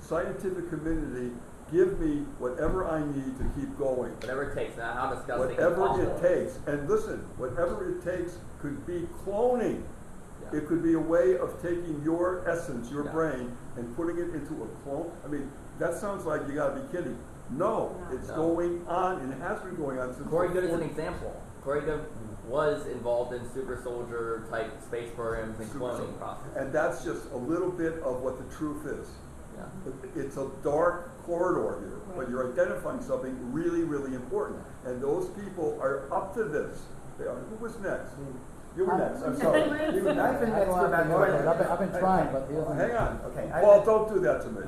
Scientific community, give me whatever I need to keep going. Whatever it takes, not how disgusting whatever it takes. And listen, whatever it takes could be cloning. Yeah. It could be a way of taking your essence, your brain, and putting it into a clone. I mean, that sounds like you gotta be kidding. No, it's going on, and it has been going on since Corey Good is an example. Corey Good was involved in super soldier type space programs and cloning process. And that's just a little bit of what the truth is. It's a dark corridor here, but you're identifying something really, really important. And those people are up to this. They are. Who was next? You were next. I'm sorry. I've been trying, but hang on. Okay. Paul, don't do that to me.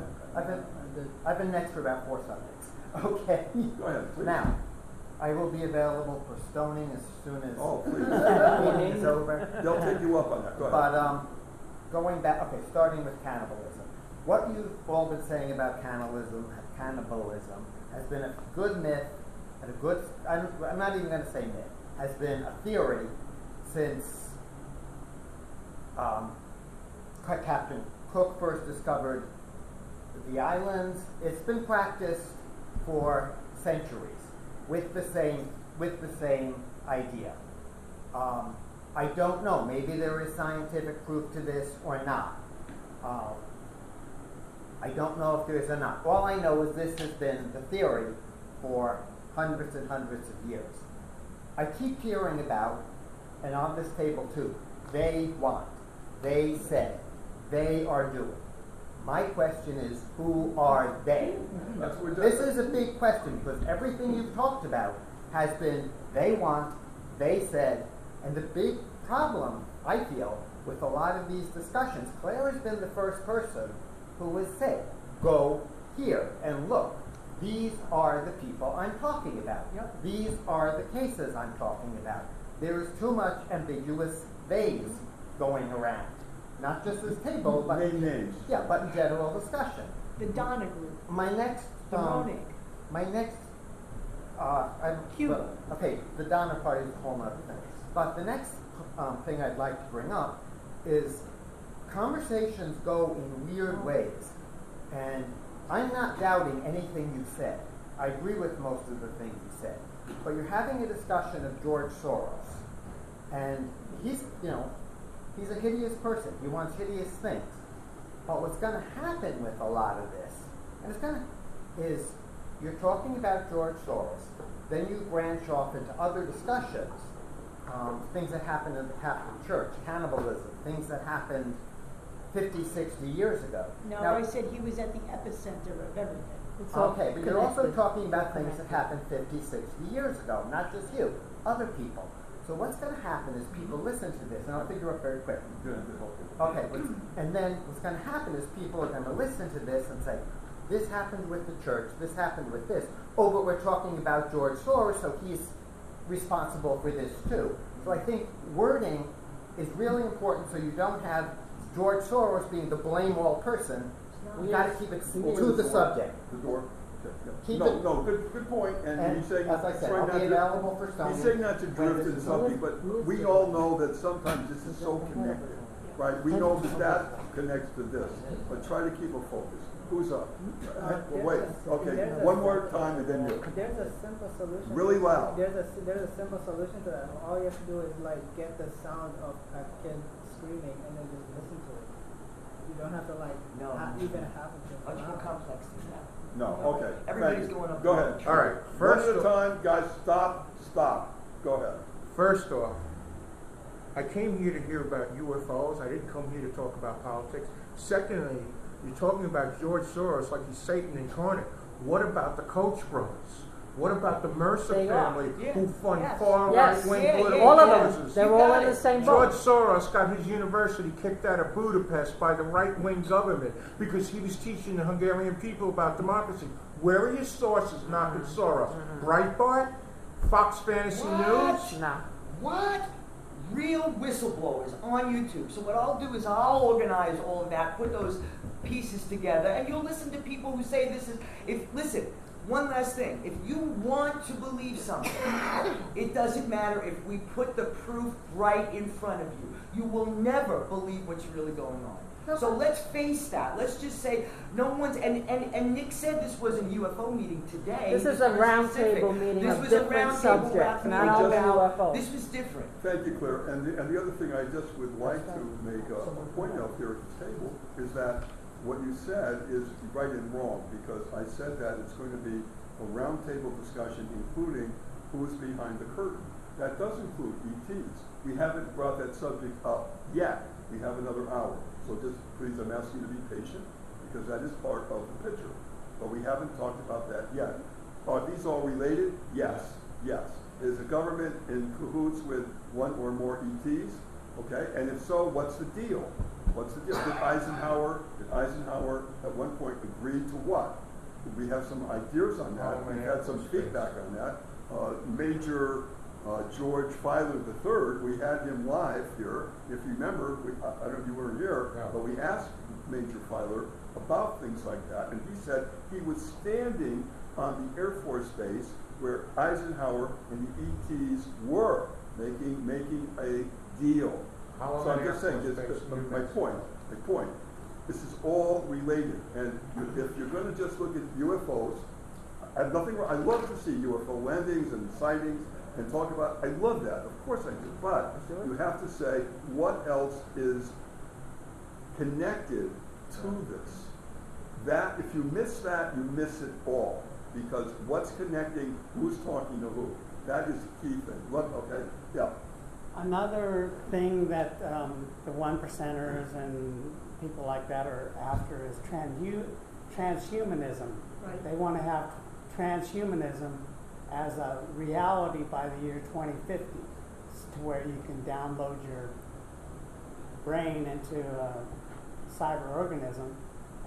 I've been next for about 4 subjects. Okay. Go ahead, please. Now, I will be available for stoning as soon as the meeting is over. They'll take you up on that. Go ahead. But going back, starting with cannibalism. What you've all been saying about cannibalism has been a good myth and a good, I'm not even going to say myth, has been a theory since Captain Cook first discovered the islands. It's been practiced for centuries with the same idea. I don't know, maybe there is scientific proof to this or not. I don't know if there is or not. All I know is this has been the theory for hundreds and hundreds of years. I keep hearing about, and on this table too, they want, they said, they are doing. My question is, who are they? This is a big question because everything you've talked about has been they want, they said, and the big problem, I feel, with a lot of these discussions, Claire has been the first person who has said, go here and look. These are the people I'm talking about. These are the cases I'm talking about. There is too much ambiguous theys going around. Not just this table, but names. Yeah, but in general discussion. The Donna group. My next Cuba. Okay, the Donna part is a whole other thing. But the next thing I'd like to bring up is conversations go in weird ways. And I'm not doubting anything you said. I agree with most of the things you said. But you're having a discussion of George Soros. And he's a hideous person. He wants hideous things. But what's going to happen with a lot of this, is you're talking about George Soros, then you branch off into other discussions, things that happened in the Catholic Church, cannibalism, things that happened 50, 60 years ago. No, I said he was at the epicenter of everything. Okay, but you're also talking about things that happened 50, 60 years ago, not just you, other people. So what's going to happen is people listen to this, and I'll figure out very quick. Okay, and then what's going to happen is people are going to listen to this and say, this happened with the church, this happened with this. Oh, but we're talking about George Soros, so he's responsible for this too. So I think wording is really important so you don't have George Soros being the blame all person. We've got to keep it to the subject. The door. Keep good point. And he's saying, as I said, I'll be available for stoning. He's saying not to drift into something, but we all know that sometimes this is so connected, right? We know that connects to this, but try to keep a focus. Who's up? Wait. Okay. One more time, and then you. There's a simple solution. Really loud. There's a simple solution to that. All you have to do is get the sound of a kid screaming and then just listen to it. You don't have to even have it. Much more complex than that. No, okay. Everybody's going up. Go ahead. All right. First of the time, guys, stop. Go ahead. First off, I came here to hear about UFOs. I didn't come here to talk about politics. Secondly, you're talking about George Soros like he's Satan incarnate. What about the Koch brothers? What about the Mercer family who fund far right-wing political all of causes? them. They're all in the same boat. George Soros got his university kicked out of Budapest by the right-wing government because he was teaching the Hungarian people about democracy. Where are your sources, not with Soros? Breitbart? Fox Fantasy News? No. What? Real whistleblowers on YouTube. So what I'll do is I'll organize all of that, put those pieces together, and you'll listen to people who say this is, listen, one last thing. If you want to believe something, it doesn't matter if we put the proof right in front of you. You will never believe what's really going on. So let's face that. Let's just say no one's, and Nick said this was a UFO meeting today. This is a roundtable meeting of different subjects, not all about UFOs. This was different. Thank you, Claire. And the other thing I just would like to make a point out here at the table is that what you said is right and wrong, because I said that it's going to be a roundtable discussion including who's behind the curtain. That does include ETs. We haven't brought that subject up yet. We have another hour. So just please, I'm asking you to be patient, because that is part of the picture. But we haven't talked about that yet. Are these all related? Yes. Yes. Is the government in cahoots with one or more ETs? Okay. And if so, what's the deal? What's the deal? Did Eisenhower at one point agree to what? We have some ideas on that. We've had some feedback on that. Major George Filer III, we had him live here. If you remember, I don't know if you were here, but we asked Major Filer about things like that, and he said he was standing on the Air Force Base where Eisenhower and the ETs were making a deal. So I'm just saying, my point, this is all related, and if you're going to just look at UFOs, I have nothing wrong. I love to see UFO landings and sightings and talk about, I love that, of course I do, but you have to say what else is connected to this. That, if you miss that, you miss it all, because what's connecting, who's talking to who, that is the key thing. Okay, yeah. Another thing that the one percenters and people like that are after is transhumanism. Right. They want to have transhumanism as a reality by the year 2050, to where you can download your brain into a cyber organism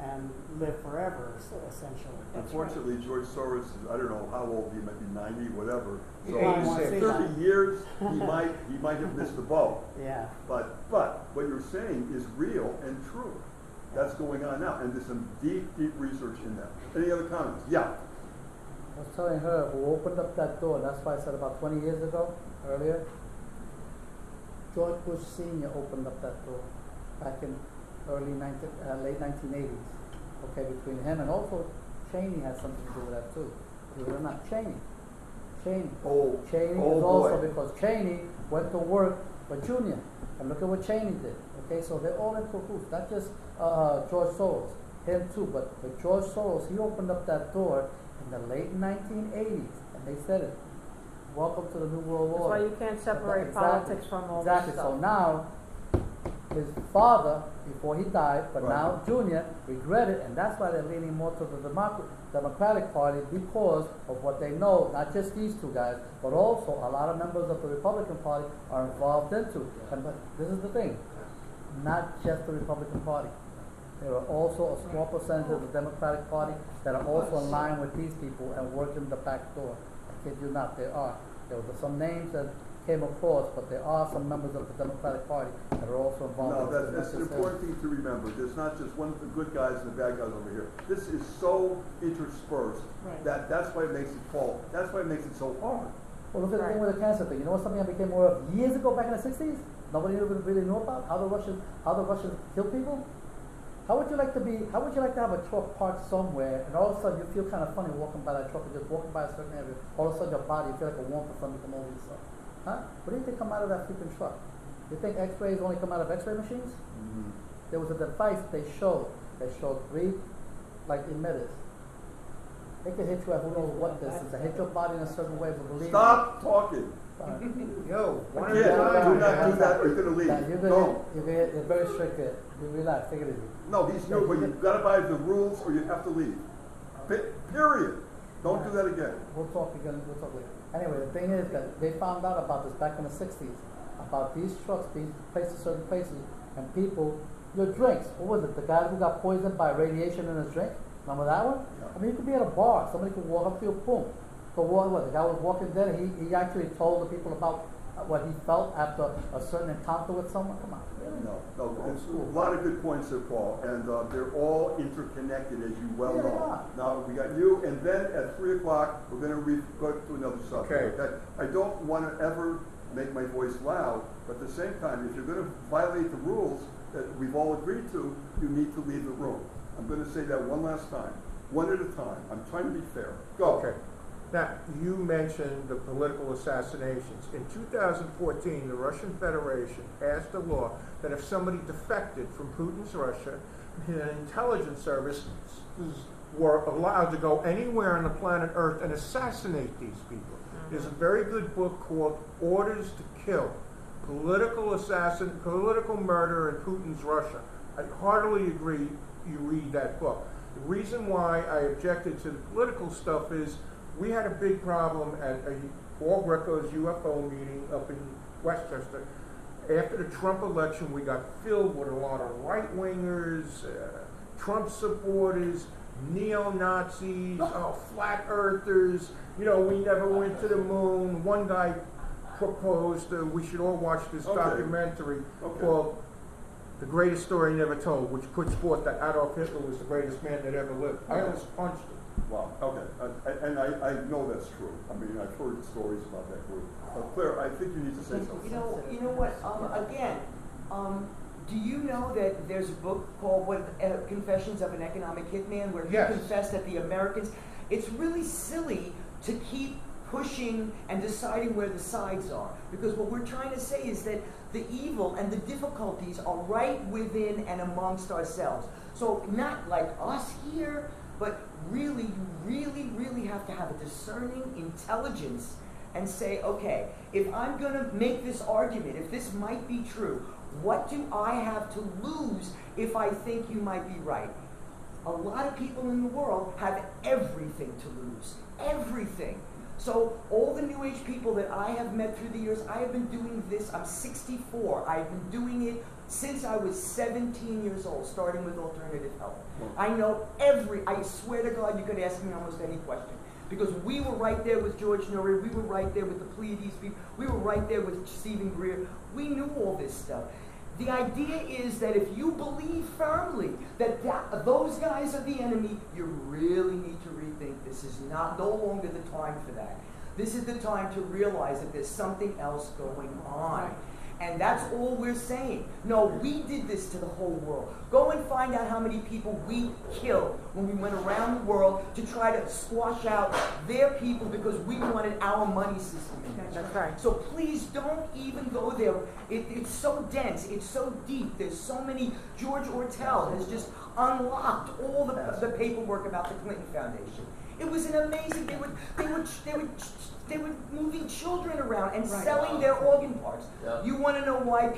and live forever, essentially. Unfortunately, George Soros is, I don't know how old he might be, 90, whatever. So in 30 years, he might have missed the boat. Yeah. But what you're saying is real and true. That's going on now, and there's some deep research in that. Any other comments? Yeah. I was telling her who opened up that door, that's why I said about 20 years ago, earlier, George Bush Sr. opened up that door back in late 1980s. Okay, between him and also Cheney has something to do with that too. Believe it or not, Cheney is also because Cheney went to work for Junior, and look at what Cheney did. Okay, so they're all in cahoots, not just George Soros, him too, but George Soros, he opened up that door in the late 1980s, and they said it. Welcome to the New World Order. That's why you can't separate politics from all this stuff. Exactly. So now, his father, before he died, but now Junior, regretted, and that's why they're leaning more to the Democratic Party, because of what they know, not just these two guys, but also a lot of members of the Republican Party are involved into. But this is the thing, not just the Republican Party. There are also a small percentage of the Democratic Party that are also in line with these people and working the back door. I kid you not, there are. There were some names that came across, but there are some members of the Democratic Party that are also involved. No, that's an important thing to remember. There's not just the good guys and the bad guys over here. This is so interspersed that's why it makes it fall. That's why it makes it so hard. Well, look at the thing with the cancer thing. You know what, something I became aware of years ago, back in the 60s? Nobody even really knew about how the Russians kill people. How would you like to have a truck parked somewhere, and all of a sudden you feel kind of funny walking by that truck, and just walking by a certain area, all of a sudden your body, you feel like a warmth or something come over yourself. Huh? What do you think come out of that freaking truck? You think X-rays only come out of X-ray machines? Mm-hmm. There was a device they showed. They showed 3 emitters. They can hit you at who knows what distance. They hit your body in a certain way. But believe Stop talking. Yo, one Again, at a time. do not do that or you're gonna leave. You're very strict here. You relax, take it easy. No, he's new, but you've gotta buy the rules or you have to leave. Period. Don't do that again. We'll talk again, we'll talk later. Anyway, the thing is that they found out about this back in the 60s, about these trucks being placed in certain places, and people, your drinks, what was it, the guy who got poisoned by radiation in his drink? Remember that one? Yeah. I mean, you could be at a bar, somebody could walk up to you, boom. So what, the guy was walking there, he actually told the people about what he felt after a certain encounter with someone? Come on, really? No, it's a lot of good points there, Paul, and they're all interconnected, as you well know. Now, we got you, and then at 3 o'clock, we're gonna go to another subject. Okay. I don't wanna ever make my voice loud, but at the same time, if you're gonna violate the rules that we've all agreed to, you need to leave the room. I'm gonna say that one last time, one at a time. I'm trying to be fair. Go. Okay. Now, you mentioned the political assassinations. In 2014, the Russian Federation passed a law that if somebody defected from Putin's Russia, the intelligence services were allowed to go anywhere on the planet Earth and assassinate these people. There's a very good book called Orders to Kill, Political Murder in Putin's Russia. I heartily agree you read that book. The reason why I objected to the political stuff is we had a big problem at Paul Greco's UFO meeting up in Westchester. After the Trump election, we got filled with a lot of right-wingers, Trump supporters, neo-Nazis, flat earthers. You know, we never went to the moon. One guy proposed we should all watch this documentary called The Greatest Story Never Told, which puts forth that Adolf Hitler was the greatest man that ever lived. I almost punched him. Wow, okay, and I know that's true. I mean, I've heard stories about that group. Claire, I think you need to say something. You know what, again, do you know that there's a book called Confessions of an Economic Hitman, where he confessed that the Americans, it's really silly to keep pushing and deciding where the sides are. Because what we're trying to say is that the evil and the difficulties are right within and amongst ourselves. So not like us here, but really, you really have to have a discerning intelligence and say, okay, if I'm going to make this argument, if this might be true, what do I have to lose if I think you might be right? A lot of people in the world have everything to lose. Everything. So all the New Age people that I have met through the years, I have been doing this, I'm 64, I've been doing it since I was 17 years old, starting with alternative health. I know I swear to God, you could ask me almost any question. Because we were right there with George Norrie, we were right there with the Pleiades people, we were right there with Stephen Greer. We knew all this stuff. The idea is that if you believe firmly that those guys are the enemy, you really need to rethink. This is no longer the time for that. This is the time to realize that there's something else going on. And that's all we're saying. No, we did this to the whole world. Go and find out how many people we killed when we went around the world to try to squash out their people because we wanted our money system in there. That's right. So please don't even go there. It's so dense. It's so deep. There's so many. George Ortel has just unlocked all the paperwork about the Clinton Foundation. It was an amazing. They were moving children around and selling their organ parts. Yeah. You want to know why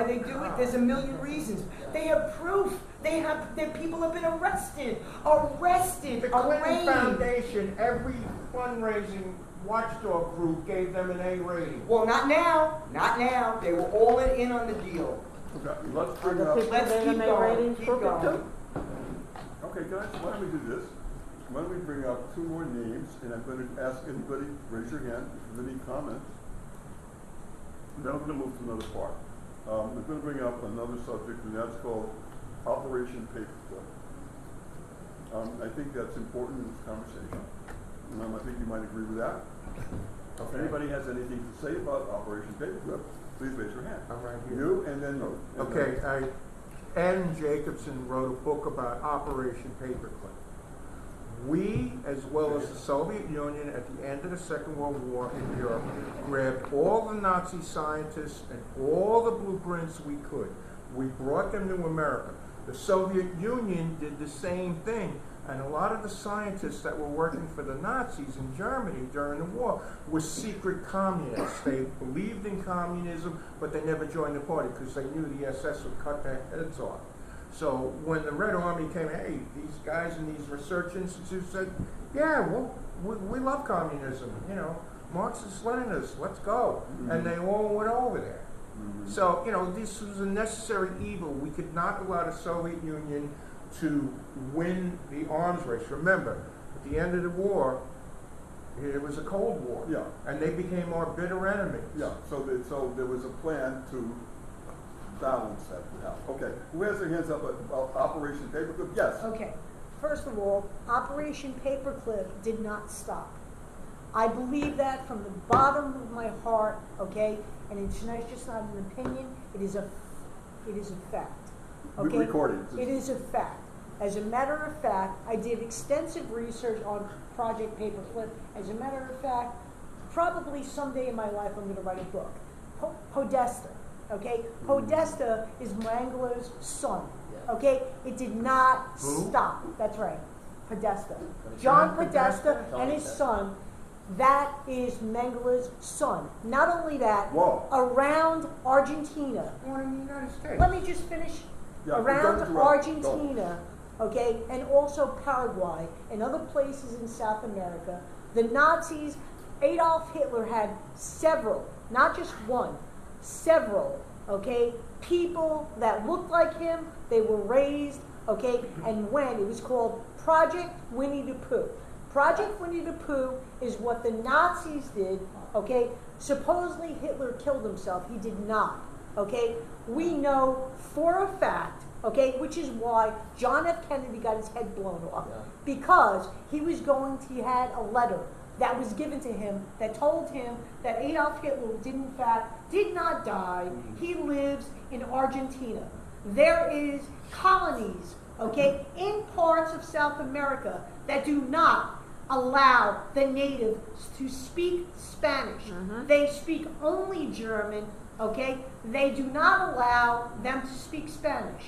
they do it? There's a million reasons. They have proof. Their people have been arrested. The Clinton Foundation, every fundraising watchdog group gave them an A rating. Well, not now. Not now. They were all in on the deal. Okay, let's keep going. Keep going. Okay, guys, why don't we do this? Why don't we bring up 2 more names, and I'm going to ask anybody, raise your hand if you have any comments. Then I'm going to move to another part. I'm going to bring up another subject, and that's called Operation Paperclip. I think that's important in this conversation. I think you might agree with that. If anybody has anything to say about Operation Paperclip, please raise your hand. I'm right here. You, and then you. Okay, Ann Jacobson wrote a book about Operation Paperclip. We, as well as the Soviet Union at the end of the Second World War in Europe, grabbed all the Nazi scientists and all the blueprints we could. We brought them to America. The Soviet Union did the same thing. And a lot of the scientists that were working for the Nazis in Germany during the war were secret communists. They believed in communism, but they never joined the party because they knew the SS would cut their heads off. So when the Red Army came, hey, these guys in these research institutes said, yeah, well, we love communism, you know, Marxists, Leninists, let's go. Mm-hmm. And they all went over there. Mm-hmm. So, you know, this was a necessary evil. We could not allow the Soviet Union to win the arms race. Remember, at the end of the war, it was a Cold War. Yeah. And they became our bitter enemies. Yeah, so there was a plan to balance that out. Okay, who has their hands up about Operation Paperclip? Yes. Okay, first of all, Operation Paperclip did not stop. I believe that from the bottom of my heart, okay, and it's just not an opinion, it is a fact. Okay? Recording. It is a fact. As a matter of fact, I did extensive research on Project Paperclip. As a matter of fact, probably someday in my life I'm going to write a book. Podesta, okay? Podesta is Mangala's son, okay? It did not stop. That's right, Podesta. John Podesta and his son, that is Mangala's son. Not only that, around Argentina. Born in the United States. Let me just finish. Yeah, around Argentina, okay, and also Paraguay and other places in South America, the Nazis, Adolf Hitler had several, not just one, several, okay, people that looked like him. They were raised, okay, and when it was called Project Winnie the Pooh. Project Winnie the Pooh is what the Nazis did, okay? Supposedly Hitler killed himself. He did not, okay? We know for a fact, okay, which is why John F. Kennedy got his head blown off. Yeah. Because he had a letter that was given to him that told him that Adolf Hitler did not die. He lives in Argentina. There is colonies, okay, in parts of South America that do not allow the natives to speak Spanish. Mm-hmm. They speak only German, okay? They do not allow them to speak Spanish,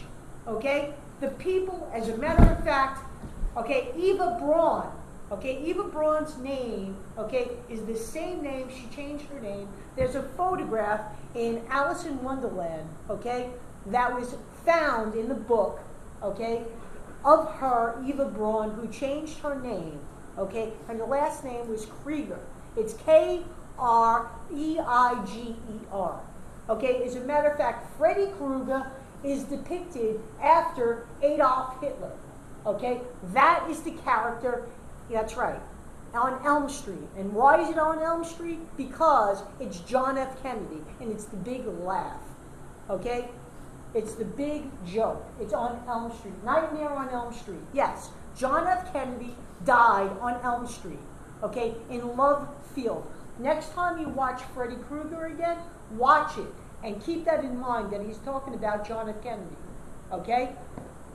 okay? The people, as a matter of fact, okay, Eva Braun, okay, Eva Braun's name, okay, is the same name. She changed her name. There's a photograph in Alice in Wonderland, okay, that was found in the book, okay, of her, Eva Braun, who changed her name, okay, and the last name was Krieger. It's Kreiger. Okay, as a matter of fact, Freddy Krueger is depicted after Adolf Hitler. Okay, that is the character, that's right, on Elm Street. And why is it on Elm Street? Because it's John F. Kennedy, and it's the big laugh. Okay? It's the big joke. It's on Elm Street. Nightmare on Elm Street. Yes, John F. Kennedy died on Elm Street, okay, in Love Field. Next time you watch Freddy Krueger again, watch it and keep that in mind that he's talking about John F. Kennedy, okay?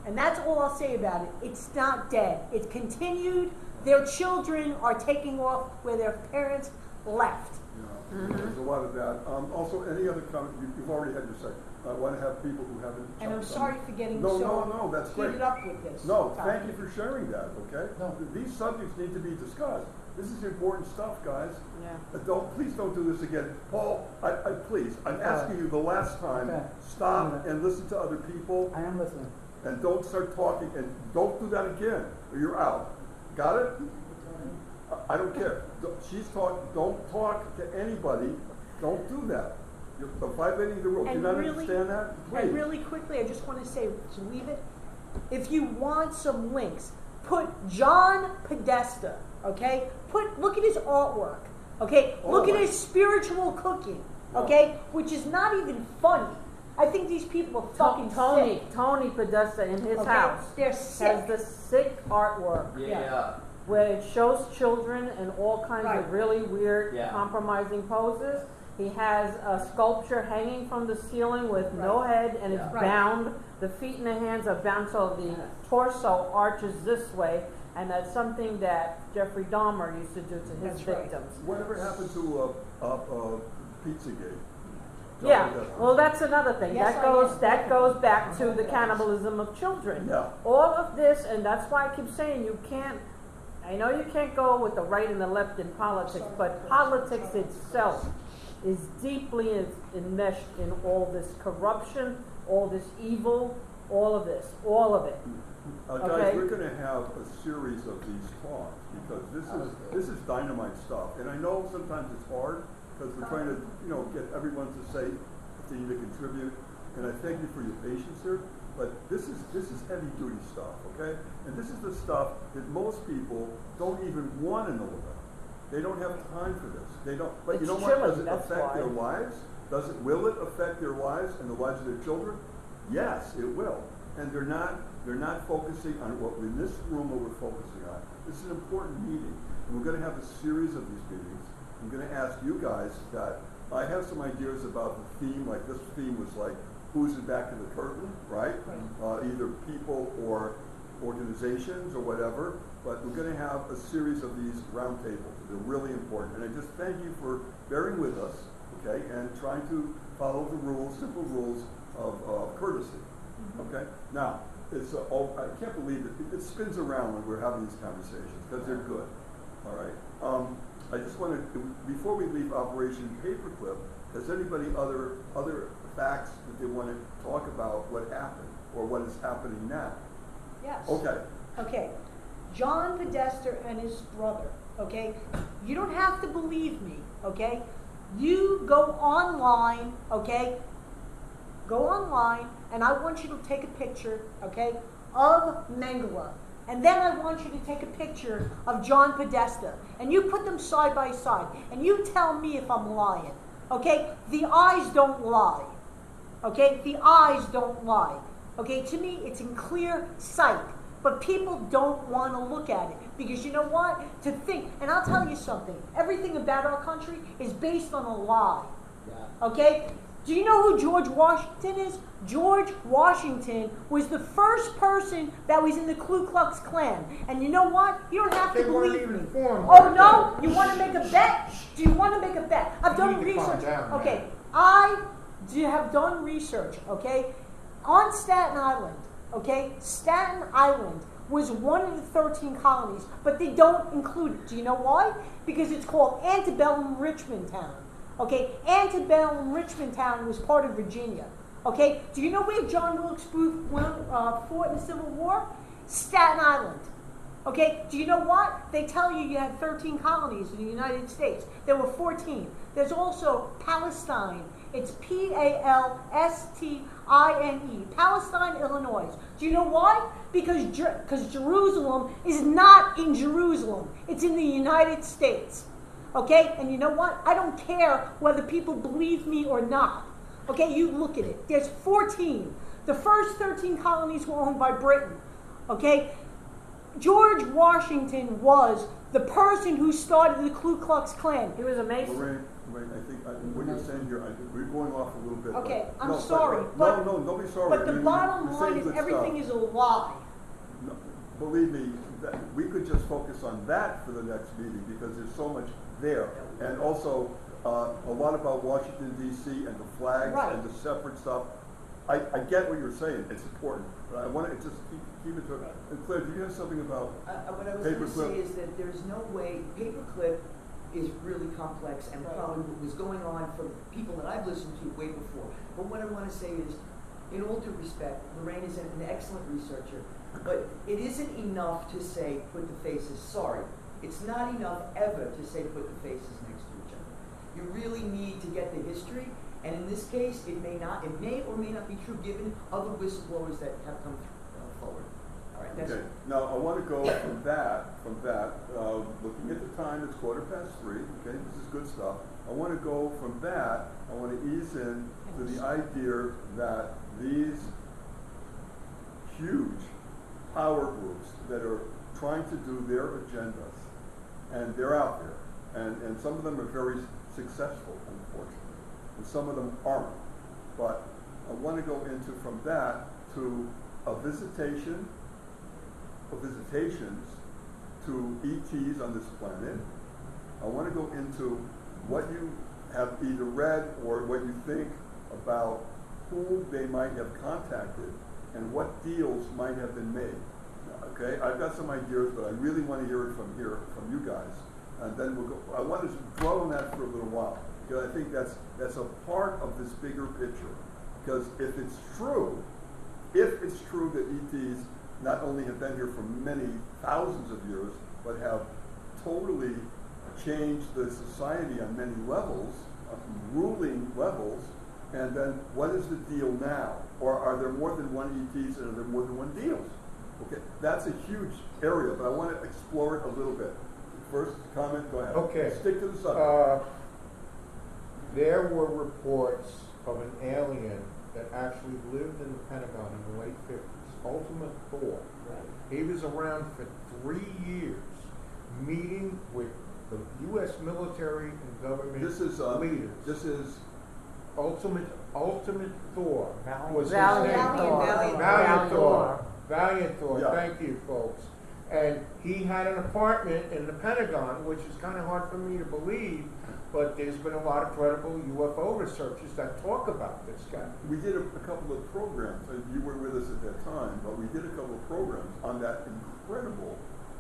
And that's all I'll say about it. It's not dead. It's continued. Their children are taking off where their parents left. Yeah, there's a lot of that. Also, any other comment? You've already had your say. I want to have people who haven't. And I'm sorry for getting that's great. heated up with this. No, thank you for sharing that. Okay. No. These subjects need to be discussed. This is important stuff, guys. Yeah. Please don't do this again, Paul. Please, I'm asking you the last time. Okay. Stop and listen to other people. I am listening. And don't start talking. And don't do that again, or you're out. Got it? I don't care. She's talking. Don't talk to anybody. Don't do that. You're violating the rule. Do you not understand that? Please. And really quickly, I just want to say, to leave it, if you want some links, put John Podesta, okay? Look at his artwork, okay? Look at his spiritual cooking, okay? Which is not even funny. I think these people are fucking sick. Tony Podesta in his house They're sick. has the sick artwork. Yeah. Where it shows children in all kinds of really weird, compromising poses. He has a sculpture hanging from the ceiling with no head, and it's bound. The feet and the hands are bound, so the torso arches this way, and that's something that Jeffrey Dahmer used to do to his victims. Whatever happened to Pizzagate? Yeah, well, that's another thing. Yes, That goes back to the cannibalism of children. Yeah. All of this, and that's why I keep saying you can't. I know you can't go with the right and the left in politics, but politics itself is deeply enmeshed in all this corruption, all this evil, all of this, all of it. Guys, Okay. we're going to have a series of these talks because this is dynamite stuff, and I know sometimes it's hard because we're trying to get everyone to say if they need to contribute, and I thank you for your patience here. But this is heavy duty stuff, okay? And this is the stuff that most people don't even want to know about. They don't have time for this. They don't. But It's you know chilling, what? Does it that's affect why. their lives? Will it affect their lives and the lives of their children? Yes, it will. And they're not focusing on what in this room what we're focusing on. This is an important meeting, and we're going to have a series of these meetings. I'm going to ask you guys that I have some ideas about the theme. Like this theme was like, who's in back of the curtain, right? Either people or organizations or whatever. But we're going to have a series of these roundtables. They're really important. And I just thank you for bearing with us, okay, and trying to follow the rules, simple rules of courtesy, okay? Now, I can't believe it spins around when we're having these conversations because they're good, all right? I just want to, before we leave Operation Paperclip, has anybody other facts that they want to talk about what happened or what is happening now? Yes. Okay. Okay. John Podesta and his brother, okay? You don't have to believe me, okay? You go online, okay? Go online, and I want you to take a picture, okay, of Mengele. And then I want you to take a picture of John Podesta. And you put them side by side. And you tell me if I'm lying, okay? The eyes don't lie, okay? The eyes don't lie, okay? To me, it's in clear sight. But people don't want to look at it because you know what? To think, and I'll tell you something, everything about our country is based on a lie. Yeah. Okay? Do you know who George Washington is? George Washington was the first person that was in the Ku Klux Klan. And you know what? You don't have to believe me. Oh no? You want to make a bet? Do you want to make a bet? I've done research. Okay. I have done research, okay? On Staten Island. Okay, Staten Island was one of the 13 colonies, but they don't include it. Do you know why? Because it's called Antebellum Richmond Town. Okay, Antebellum Richmond Town was part of Virginia. Okay, do you know where John Wilkes Booth fought in the Civil War? Staten Island. Okay, do you know what? They tell you had 13 colonies in the United States. There were 14. There's also Palestine. It's Palestine, Palestine, Illinois. Do you know why? Because Jerusalem is not in Jerusalem. It's in the United States. Okay? And you know what? I don't care whether people believe me or not. Okay? You look at it. There's 14. The first 13 colonies were owned by Britain. Okay? George Washington was the person who started the Ku Klux Klan. He was a Mason. Lorraine, I think what you're saying here, we're going off a little bit. Okay, but, I'm sorry. No, don't be sorry. But the bottom line is everything is a lie. No, believe me, we could just focus on that for the next meeting because there's so much there. And also a lot about Washington, D.C. and the flags and the separate stuff. I get what you're saying. It's important. But I want to just keep it to it. And Claire, do you have something about what I was going to say is that there's no way paperclip is really complex and probably was going on for people that I've listened to way before. But what I want to say is, in all due respect, Lorraine is an excellent researcher, but it isn't enough to say put the faces. Sorry, it's not enough ever to say put the faces next to each other. You really need to get the history, and in this case, it may or may not be true given other whistleblowers that have come forward. All right, that's okay. Now I want to go from that. Looking at the time, it's 3:15. Okay, this is good stuff. I want to go from that. I want to ease in to the idea that these huge power groups that are trying to do their agendas, and they're out there, and some of them are very successful, unfortunately, and some of them aren't. But I want to go into from that to visitations to ETs on this planet. I want to go into what you have either read or what you think about who they might have contacted and what deals might have been made. Okay, I've got some ideas, but I really want to hear it from you guys, and then we'll go. I want to dwell on that for a little while because I think that's a part of this bigger picture. Because if it's true that ETs not only have been here for many thousands of years, but have totally changed the society on many levels, ruling levels, and then what is the deal now? Or are there more than one ETs and are there more than one deals? Okay, that's a huge area, but I want to explore it a little bit. First comment, go ahead. Okay. Stick to the subject. There were reports of an alien that actually lived in the Pentagon in the late 50s, Ultimate Thor. Right. He was around for 3 years, meeting with the U.S. military and government leaders. This is Ultimate Thor. Valiant Thor. Yeah. Thank you, folks. And he had an apartment in the Pentagon, which is kind of hard for me to believe, but there's been a lot of credible UFO researchers that talk about this guy. We did a couple of programs, and you were with us at that time, but we did a couple of programs on that incredible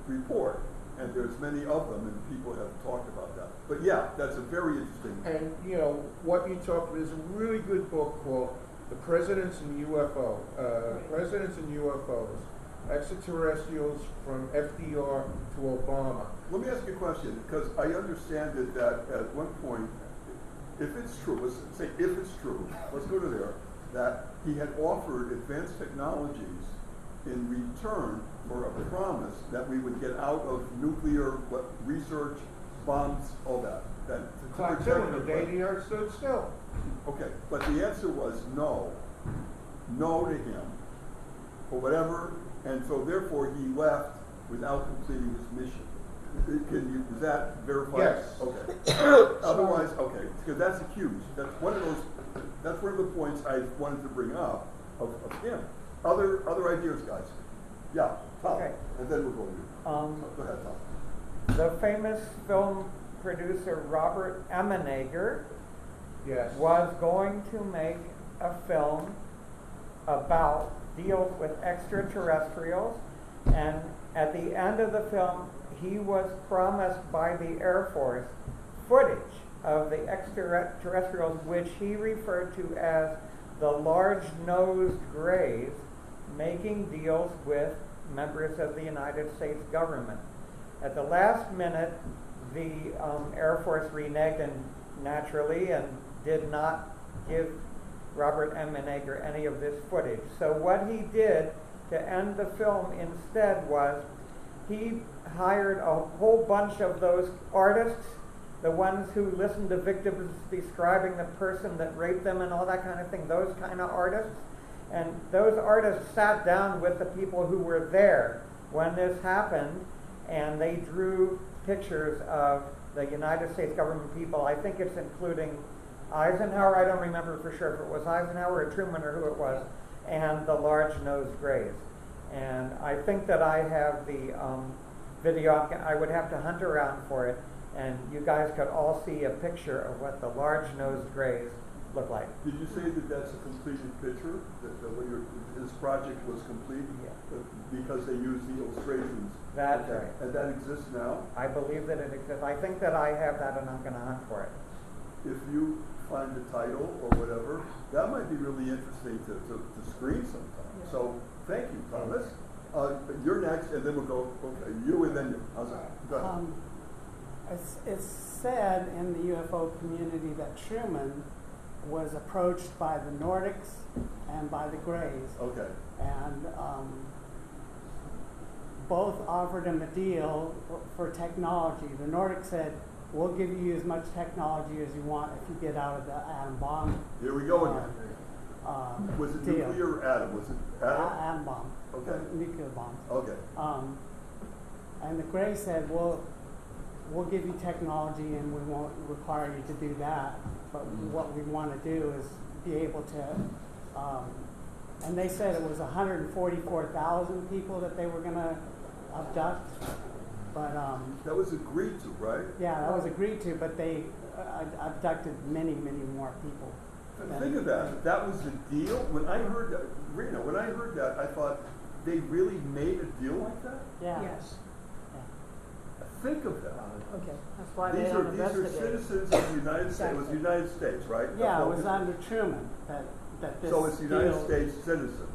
report. And there's many of them, and people have talked about that. But yeah, that's a very interesting. And you know what you talked about is a really good book called "The Presidents and UFO," Presidents and UFOs, Extraterrestrials from FDR to Obama. Let me ask you a question, because I understand that at one point, if it's true, let's say if it's true, let's go to there, that he had offered advanced technologies in return for a promise that we would get out of nuclear research, bombs, all that. Clock the day the Earth stood still. Okay, but the answer was no to him, for whatever, and so therefore he left without completing his mission. Is that verified? Yes. Okay. Otherwise, okay, because that's huge. That's one of the points I wanted to bring up of him. Other ideas, guys. Yeah, Tom. Okay. And then we'll go to you. Go ahead, Tom. The famous film producer Robert Emenegger was going to make a film about deals with extraterrestrials, and at the end of the film he was promised by the Air Force footage of the extraterrestrials, which he referred to as the large-nosed greys, making deals with members of the United States government. At the last minute, the Air Force reneged naturally and did not give Robert Emenegger any of this footage. So what he did to end the film instead was he hired a whole bunch of those artists, the ones who listened to victims describing the person that raped them and all that kind of thing, those kind of artists. And those artists sat down with the people who were there when this happened, and they drew pictures of the United States government people. I think it's including Eisenhower. I don't remember for sure if it was Eisenhower or Truman or who it was, and the large-nosed greys. And I think that I have the video. I would have to hunt around for it, and you guys could all see a picture of what the large-nosed greys look like. Did you say that that's a completed picture? That his project was complete? Yeah. Because they used the illustrations? That's right. And that exists now? I believe that it exists. I think that I have that, and I'm going to hunt for it. If you find the title or whatever, that might be really interesting to screen sometime. Yeah. So thank you, Thomas. You're next, and then we'll go, okay, you and then you. How's that? Go ahead. It's said in the UFO community that Truman was approached by the Nordics and by the Greys. Okay. And both offered him a deal for technology. The Nordics said, we'll give you as much technology as you want if you get out of the atom bomb. Here we go again. Was it deal. nuclear or atom? Was it atom? Atom bomb. Okay. Nuclear bombs. Okay. And the Greys said, well, we'll give you technology and we won't require you to do that. But what we want to do is be able to, and they said it was 144,000 people that they were going to abduct. But that was agreed to, right? Yeah, that was agreed to, but they abducted many, many more people. Think of that. That was the deal. When I heard that, Rena, when I heard that, I thought they really made a deal like that. Yeah. Yes. Think of that. Okay. That's why These they are don't these are investigate. citizens of the United States. It was the United States, right? Yeah, it was under Truman that this So it's United deal- States citizens.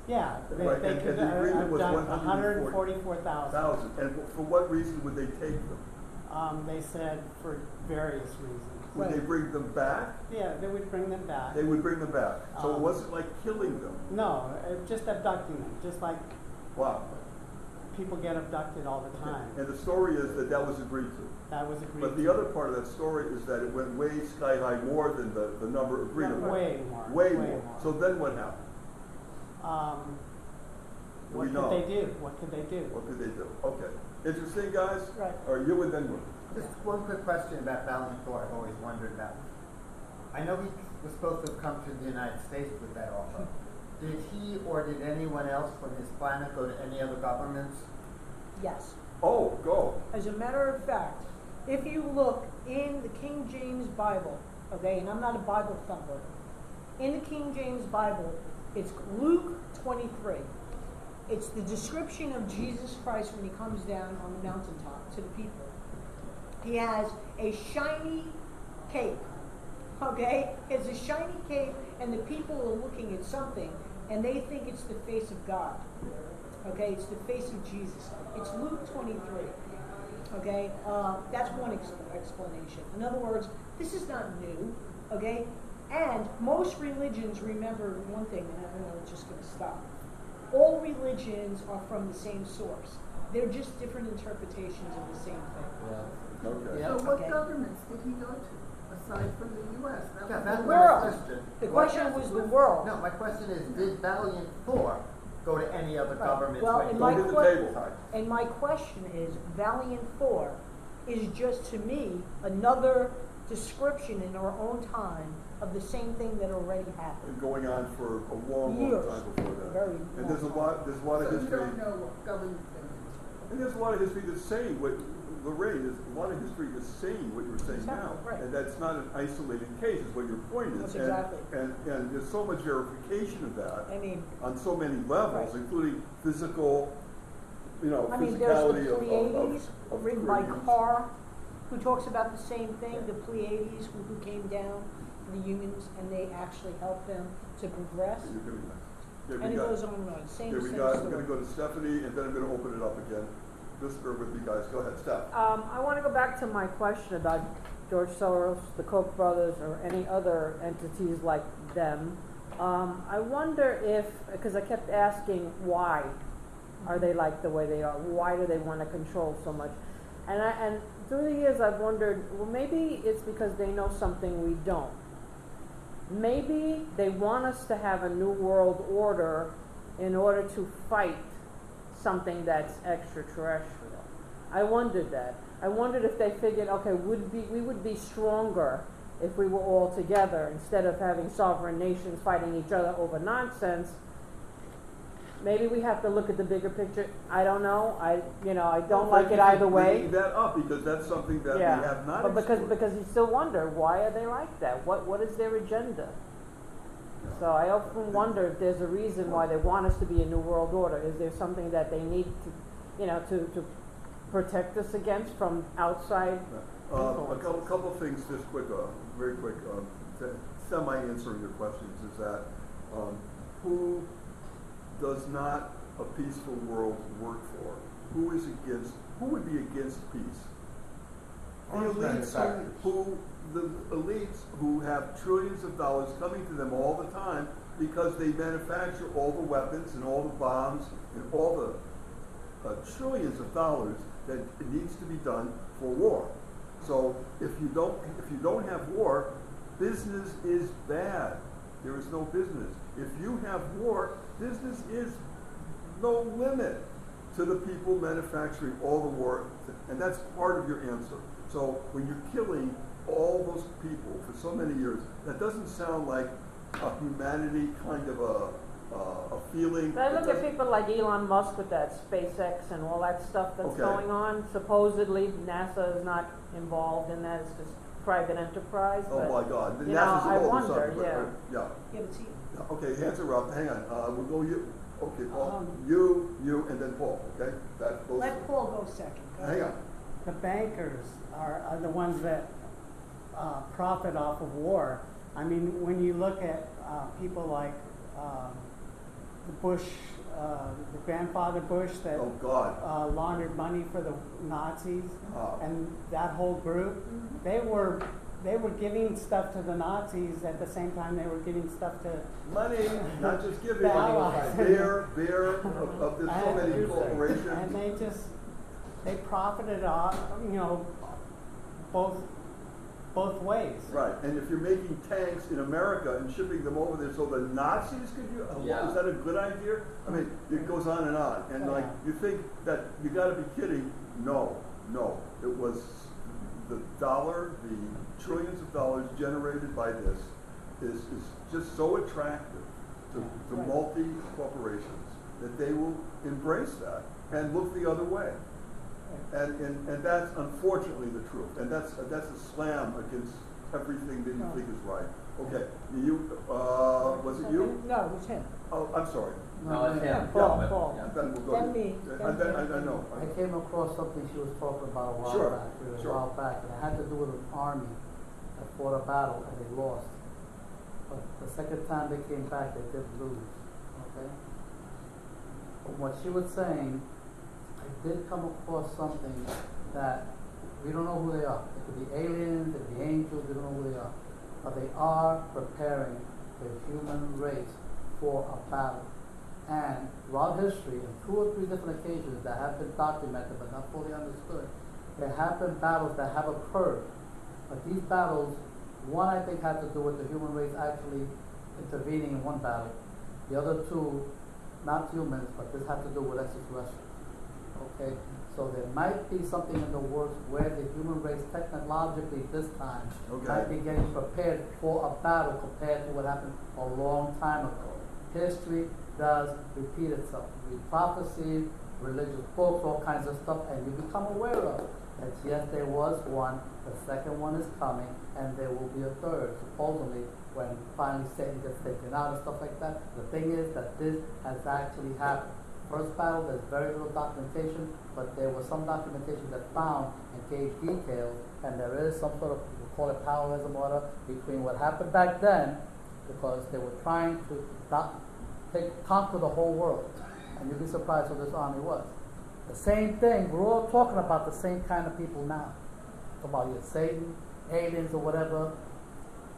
Yeah, they, Right, they and could the agreement have was done 144,000. 144,000. And for what reason would they take them? They said for various reasons. Would they bring them back? Yeah, they would bring them back. They would bring them back. So it Um, wasn't like killing them. No, just abducting them, just like Wow. people get abducted all the time. And the story is that that was agreed to. That was agreed But the to. other part of that story is that it went way sky high more than the number agreed upon. Way more. Way more. So then what happened? What We could know. they do? What could they do? What could they do? Okay. Interesting, guys? Right. Or you and then what? Just one quick question about Valiant Thor I've always wondered about. I know he was supposed to have come to the United States with that offer. Did he or did anyone else from his planet go to any other governments? Yes. Oh, go. As a matter of fact, if you look in the King James Bible, okay, and I'm not a Bible thumper, in the King James Bible, it's Luke 23. It's the description of Jesus Christ when he comes down on the mountaintop to the people. He has a shiny cape, okay? It's a shiny cape, and the people are looking at something, and they think it's the face of God, okay? It's the face of Jesus. It's Luke 23, okay? That's one explanation. In other words, this is not new, okay? And most religions remember one thing, and I'm just going to stop. All religions are from the same source. They're just different interpretations of the same thing. Yeah. Okay. So what governments did he go to, aside from the U.S.? Yeah, was that's the my world. question. The question was the world. No, my question is, did Valiant Thor go to any other governments? Well, when in he my, Go to the que- table. and my question is, Valiant Thor is just to me another description in our own time of the same thing that already happened. Been going on for a long, Years. long time before that. Very And there's a long lot of So you history. don't know what government they went to. And there's a lot of history that's saying what Lorraine, there's a lot of history that's saying what you're saying Exactly, now. right. And that's not an isolated case, is what your point is. That's exactly. And there's so much verification of that I mean, on so many levels, Right. including physical, there's there's the the Pleiades, of written by Koreans. Carr, who talks about the same thing, the Pleiades who came down, the humans, and they actually helped them to progress. You're giving that. Here And we it got- goes on and on, same Here we same got, story. we're gonna go to Stephanie, and then I'm gonna open it up again. Just bear with me, guys. Go ahead, Steph. I want to go back to my question about George Soros, the Koch brothers, or any other entities like them. I wonder if, because I kept asking why are they like the way they are? Why do they want to control so much? And through the years I've wondered, well, maybe it's because they know something we don't. Maybe they want us to have a new world order in order to fight something that's extraterrestrial. I wondered that. I wondered if they figured, okay, we would be stronger if we were all together instead of having sovereign nations fighting each other over nonsense. Maybe we have to look at the bigger picture. I don't know. I don't like it either way. Bringing that up because that's something that we have not but explored. because you still wonder, why are they like that? What is their agenda? So I often wonder if there's a reason why they want us to be a new world order. Is there something that they need to protect us against from outside A couple things, just quick, very quick, semi-answering your questions is that who does not a peaceful world work for? Who would be against peace? The elites who have trillions of dollars coming to them all the time because they manufacture all the weapons and all the bombs and all the trillions of dollars that it needs to be done for war. So if you don't have war, business is bad. There is no business. If you have war, business is no limit to the people manufacturing all the war, and that's part of your answer. So when you're killing all those people for so many years, that doesn't sound like a humanity kind of a feeling. But I look at people like Elon Musk with that SpaceX and all that stuff that's Okay. going on. Supposedly NASA is not involved in that. It's just private enterprise, Oh but, my God, the you know, Nazis I are all wonder, decided, yeah. yeah. Yeah, but see, Okay, hands are up, hang on, we'll go you, okay, Paul, Um, you, and then Paul, okay? That goes. let Paul go second. Go Hang ahead. on, The bankers are the ones that profit off of war. I mean, when you look at people like the Bush, the grandfather Bush that oh God, laundered money for the Nazis, Ah. and that whole group, they were giving stuff to the Nazis at the same time they were giving stuff to money, not just giving, The Allies. bear, of there's so many and corporations. they profited off, you know, both ways. Right, and if you're making tanks in America and shipping them over there so the Nazis could use, Yeah. is that a good idea? I mean, it goes on, and like, you think that, you gotta be kidding, no, it was the dollar, the trillions of dollars generated by this is just so attractive to multi-corporations that they will embrace that and look the other way. And that's unfortunately the truth, and that's a slam against everything that you think is right. Okay, was it you? No, it was him. Oh, I'm sorry. No, it's Yeah, him. Paul, Yeah, but- Paul. yeah. Then we'll go. Then me, And then I know. I came across something she was talking about a while Sure, back, really, sure. a while back, and it had to do with an army that fought a battle and they lost. But the second time they came back, they did lose. Okay. From what she was saying, I did come across something that we don't know who they are. It could be aliens, it could be angels, we don't know who they are. But they are preparing the human race for a battle. And throughout history, on 2 or 3 different occasions that have been documented but not fully understood, there have been battles that have occurred. But these battles, one I think had to do with the human race actually intervening in one battle. The other 2, not humans, but this had to do with extraterrestrials. Okay? So there might be something in the works where the human race technologically this time might be getting prepared for a battle compared to what happened a long time ago. History does repeat itself. Read prophecies, religious books, all kinds of stuff, and you become aware of it. That yes, there was one, the second one is coming, and there will be a third, supposedly, when finally Satan gets taken out and stuff like that. The thing is that this has actually happened. First battle, there's very little documentation, but there was some documentation that found and gave details, and there is some sort of, we call it parallelism order, between what happened back then, because they were trying to conquer the whole world. And you'd be surprised who this army was. The same thing, we're all talking about the same kind of people now. Talk about either Satan, aliens, or whatever,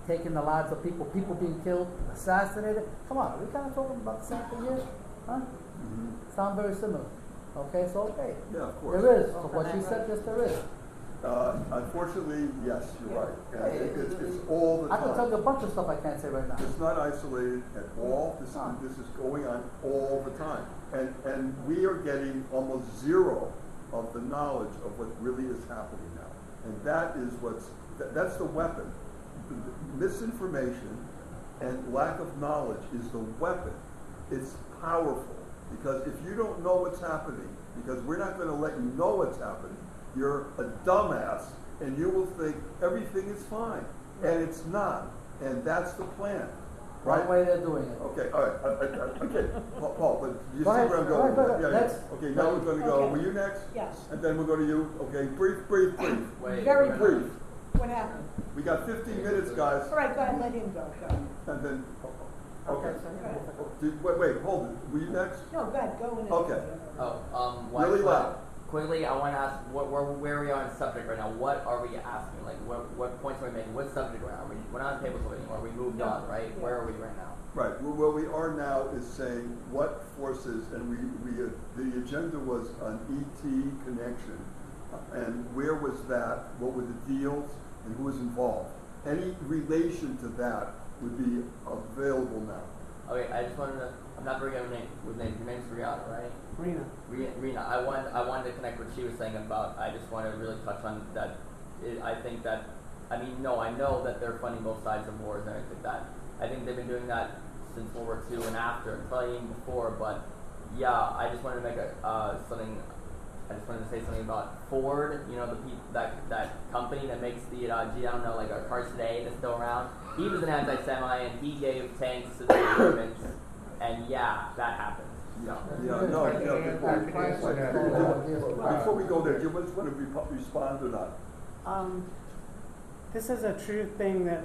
taking the lives of people, people being killed, assassinated. Come on, are we kind of talking about the same thing here? Huh? Sound very similar. Okay, so okay. Yeah, of course. There is. So what she said, yes, there is. Unfortunately, yes, you're right. And it's all the time. I can tell you a bunch of stuff I can't say right now. It's not isolated at all. This is going on all the time. And we are getting almost zero of the knowledge of what really is happening now. And that is that's the weapon. Misinformation and lack of knowledge is the weapon. It's powerful. Because if you don't know what's happening, because we're not going to let you know what's happening, you're a dumbass, and you will think everything is fine, and it's not, and that's the plan, right? One way they're doing it. Okay, all right, okay, Paul, but you see Go ahead, where I'm go going? ahead, go ahead. Yeah, Next. yeah. Okay, now we're going to go. Okay. Were you next? Yes. And then we'll go to you. Okay, brief. Wait, Very wait. Brief. What happened? We got 15 minutes, guys, All right, go ahead, let him go. and then. Okay. Go. Wait, hold it. Were you next? No, go ahead, go in. Okay. Really loud. Quickly, I want to ask where we are on the subject right now. What are we asking? Like, what points are we making? What subject right now? We're not on table talk anymore. We moved on, right? Yeah. Where are we right now? Right. Well, where we are now is saying what forces, and the agenda was an ET connection, and where was that? What were the deals, and who was involved? Any relation to that would be available now. Okay, I just wanted to. I'm not very good with names. Your name's Rihanna, right? Rena. I wanted to connect what she was saying about. I just want to really touch on that. I think that. I mean, no, I know that they're funding both sides of wars and everything like that. I think they've been doing that since World War II and after, and probably even before. But yeah, I just wanted to make something I just wanted to say something about Ford. You know, that company that makes the I don't know, like our cars today that's still around. He was an anti-Semite, and he gave tanks to the Germans, and yeah, that happened. So. Before we go there, do you want to respond or not? This is a true thing that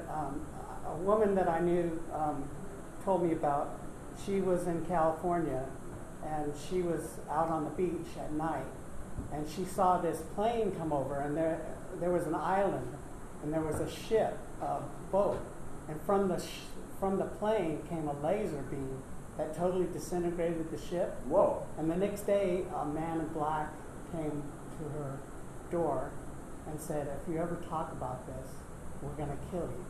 a woman that I knew told me about. She was in California, and she was out on the beach at night, and she saw this plane come over, and there was an island, and there was a ship, a boat, and from the plane came a laser beam that totally disintegrated the ship. Whoa. And the next day, a man in black came to her door and said, if you ever talk about this, we're going to kill you.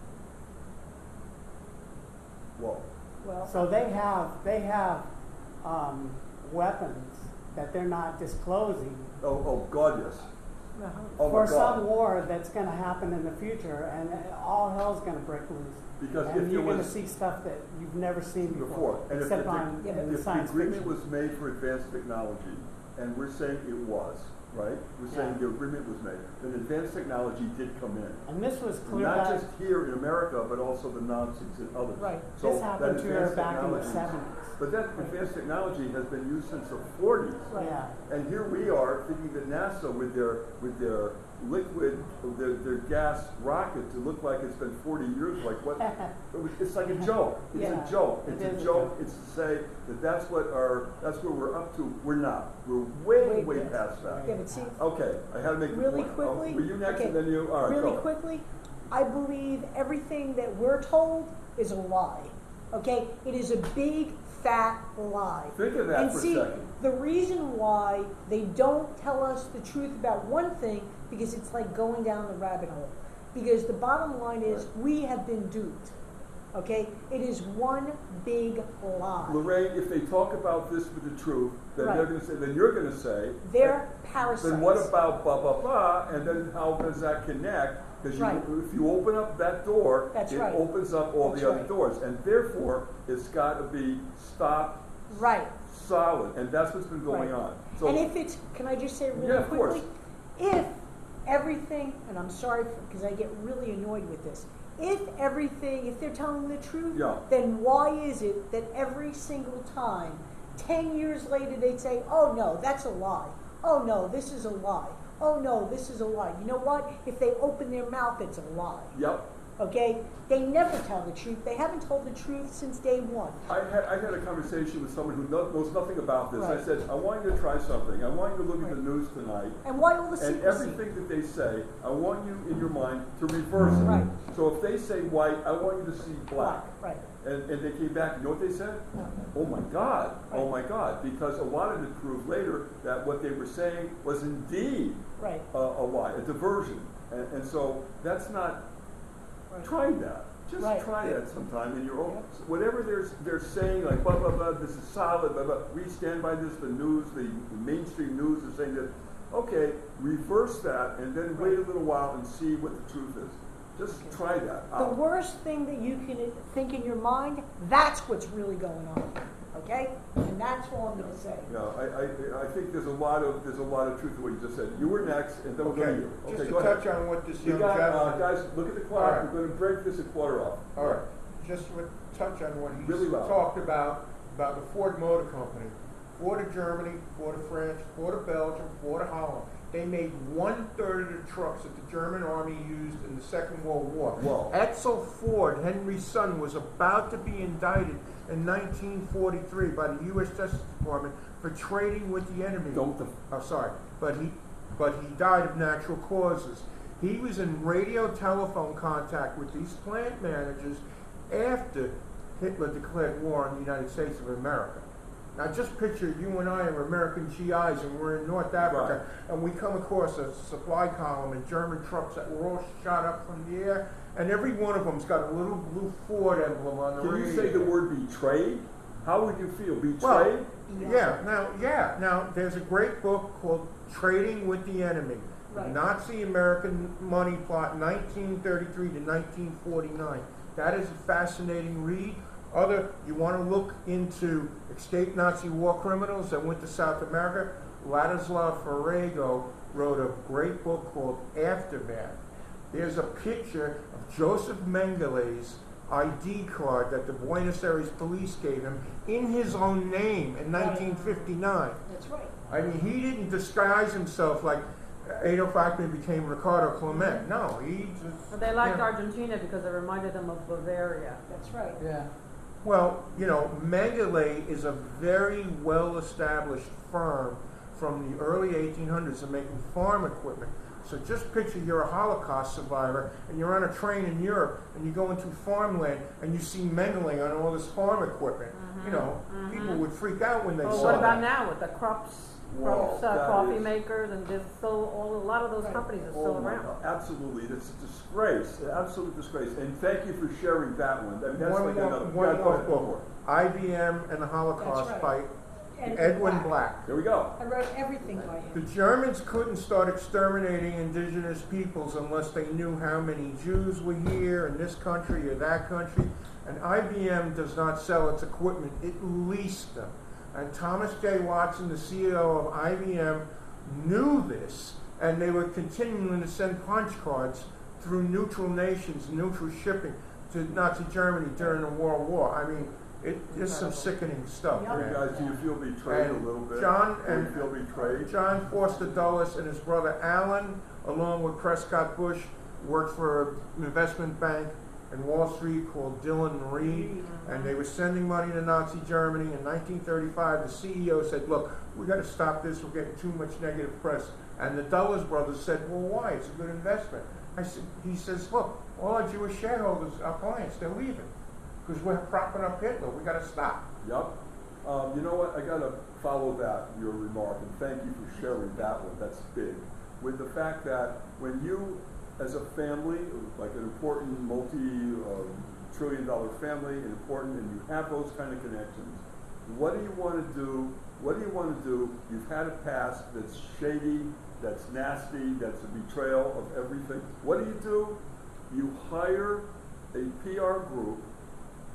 Whoa. Well, so they have weapons that they're not disclosing. Oh God, yes. Oh, for some war that's going to happen in the future, and all hell's going to break loose. Because and if you're going to see stuff that you've never seen before. And except if on the science agreement fiction. was made for advanced technology, and we're saying it was, right? We're saying the agreement was made. Then advanced technology did come in. And this was clear not just here in America, but also the Nazis and others. Right. So this happened to her back in the 70s. But that advanced technology has been used since the 40s. Right. Yeah. And here we are thinking that NASA with their liquid, their gas rocket to look like it's been 40 years. Like what? It's like a joke. It's a joke. It's a joke. It's to say that that's what we're up to. We're not. We're way past that. Yeah, but see, okay, I had to make really the point. quickly. Were you next, okay, and then you? All right, really go. quickly. I believe everything that we're told is a lie. Okay, it is a big fat lie. Think of that and for see, a second. The reason why they don't tell us the truth about one thing, because it's like going down the rabbit hole. Because the bottom line is, we have been duped. Okay? It is one big lie. Lorraine, if they talk about this with the truth, then they're going to say, then you're going to say, they're parasites. Then what about blah, blah, blah, and then how does that connect? Because if you open up that door, it opens up all the other doors. And therefore, it's got to be stopped solid. And that's what's been going on. So, and if it's, can I just say really quickly? Course. If everything, and I'm sorry because I get really annoyed with this, if they're telling the truth, then why is it that every single time, 10 years later, they'd say, oh no, that's a lie. Oh no, this is a lie. Oh no, this is a lie. You know what? If they open their mouth, it's a lie. Yep. Okay? They never tell the truth. They haven't told the truth since day one. I had a conversation with someone who knows nothing about this. Right. I said, I want you to try something. I want you to look at the news tonight. And why all the secrecy? And everything that they say, I want you in your mind to reverse it. Right. So if they say white, I want you to see black. Right. And they came back, you know what they said? Oh my God, oh my God. Because a lot of it proved later that what they were saying was indeed a lie, a diversion. And so that's not, try that. Just try that sometime in your own, whatever they're saying, like blah, blah, blah, this is solid, blah, blah, we stand by this, the news, the mainstream news is saying that, okay, reverse that and then wait a little while and see what the truth is. Just try that out. The worst thing that you can think in your mind, that's what's really going on. Okay? And that's all I'm going to say. Yeah, I think there's a lot of truth to what you just said. You were next, and then we'll go to you. Okay, just to touch on what this young gentleman... guys, look at the clock. Right. We're going to break this at 1:15. All right. Just to touch on what he talked about the Ford Motor Company. Ford of Germany, Ford of France, Ford of Belgium, Ford of Holland. They made 1/3 of the trucks that the German army used in the Second World War. Whoa. Etzel Ford, Henry's son, was about to be indicted in 1943 by the U.S. Justice Department for trading with the enemy. But he died of natural causes. He was in radio telephone contact with these plant managers after Hitler declared war on the United States of America. Now just picture you and I are American GIs and we're in North Africa and we come across a supply column and German trucks that were all shot up from the air, and every one of them's got a little blue Ford emblem on the radio. Can you say the word betrayed? How would you feel? Betrayed? Well, Now there's a great book called Trading with the Enemy. The Nazi American money plot 1933 to 1949. That is a fascinating read. You want to look into escaped Nazi war criminals that went to South America, Ladislav Farrago wrote a great book called Aftermath. There's a picture of Joseph Mengelé's ID card that the Buenos Aires police gave him in his own name in 1959. That's right. I mean, he didn't disguise himself like Adolf Eichmann became Ricardo Clement. No, he just... But they liked Argentina because it reminded them of Bavaria. That's right. Yeah. Well, you know, Mengele is a very well-established firm from the early 1800s of making farm equipment. So just picture you're a Holocaust survivor and you're on a train in Europe and you go into farmland and you see Mengele on all this farm equipment. You know, people would freak out when they saw that. What about now with the Krupp's coffee is, makers, and there's still a lot of those companies are still around. God, absolutely, it's a disgrace, an absolute disgrace. And thank you for sharing that one. I mean, that's One like more- another. one Yeah, more go book. IBM and the Holocaust That's by right. Edwin Black. There we go. I wrote everything by The him. Germans couldn't start exterminating indigenous peoples unless they knew how many Jews were here in this country or that country. And IBM does not sell its equipment, it leased them. And Thomas J. Watson, the CEO of IBM, knew this, and they were continuing to send punch cards through neutral nations, neutral shipping to Nazi Germany during the World War. I mean, it's some sickening stuff. Yeah. Man. Guys, do you feel betrayed And a little bit? John Do you and feel betrayed? John Foster Dulles and his brother Alan, along with Prescott Bush, worked for an investment bank in Wall Street called Dillon Reed, and they were sending money to Nazi Germany. In 1935, the CEO said, look, we got to stop this, we're getting too much negative press. And the Dulles brothers said, well, why? It's a good investment. He says, look, all our Jewish shareholders, our clients, they're leaving because we're propping up Hitler. We got to stop. Yep. You know what? I got to follow that, your remark, and thank you for sharing that one. That's big. With the fact that when you, as a family, like an important multi-trillion-dollar family, and you have those kind of connections, what do you want to do? What do you want to do? You've had a past that's shady, that's nasty, that's a betrayal of everything. What do? You hire a PR group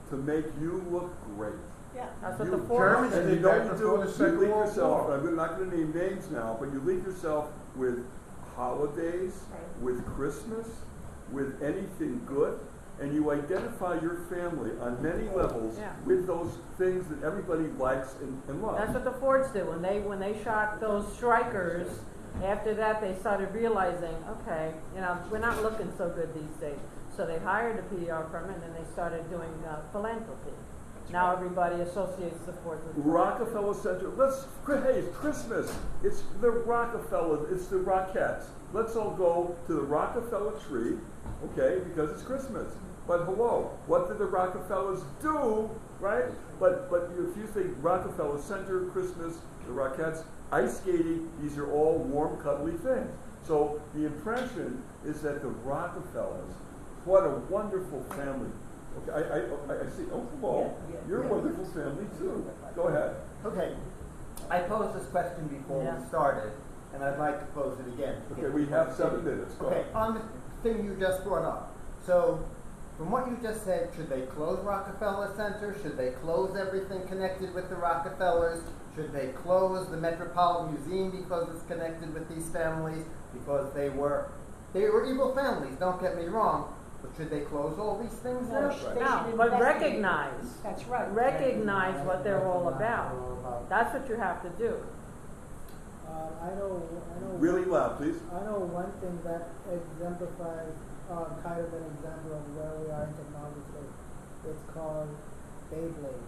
to make you look great. Yeah. That's what You- the Germans And did you know that you before do, the you Second link World yourself, War. I'm not going to name names now, but you link yourself with holidays, Right. with Christmas, with anything good, and you identify your family on many levels Yeah. with those things that everybody likes and loves. That's what the Fords did when they shot those strikers. After that, they started realizing, okay, you know, we're not looking so good these days. So they hired a PR firm, and then they started doing philanthropy. Now everybody associates the Fords with Rockefeller Center. Hey, it's Christmas. It's the Rockefeller. It's the Rockettes. Let's all go to the Rockefeller tree, okay? Because it's Christmas. But hello, what did the Rockefellers do, right? But if you think Rockefeller Center, Christmas, the Rockettes, ice skating, these are all warm, cuddly things. So the impression is that the Rockefellers, what a wonderful family. Okay, I see. Oh, hello. You're a wonderful family too. Go ahead. Okay, I posed this question before we started, and I'd like to pose it again. Okay, we have 7 minutes. Go Okay, ahead. on the thing you just brought up. So, from what you just said, should they close Rockefeller Center? Should they close everything connected with the Rockefellers? Should they close the Metropolitan Museum because it's connected with these families? Because they were evil families, don't get me wrong. But should they close all these things? No, now? they No, should but investigate. recognize. That's right. Recognize what they're all about. That's what you have to do. I know. Really loud, please. I know one thing that exemplifies kind of an example of where we are in technology today. It's called Beyblade.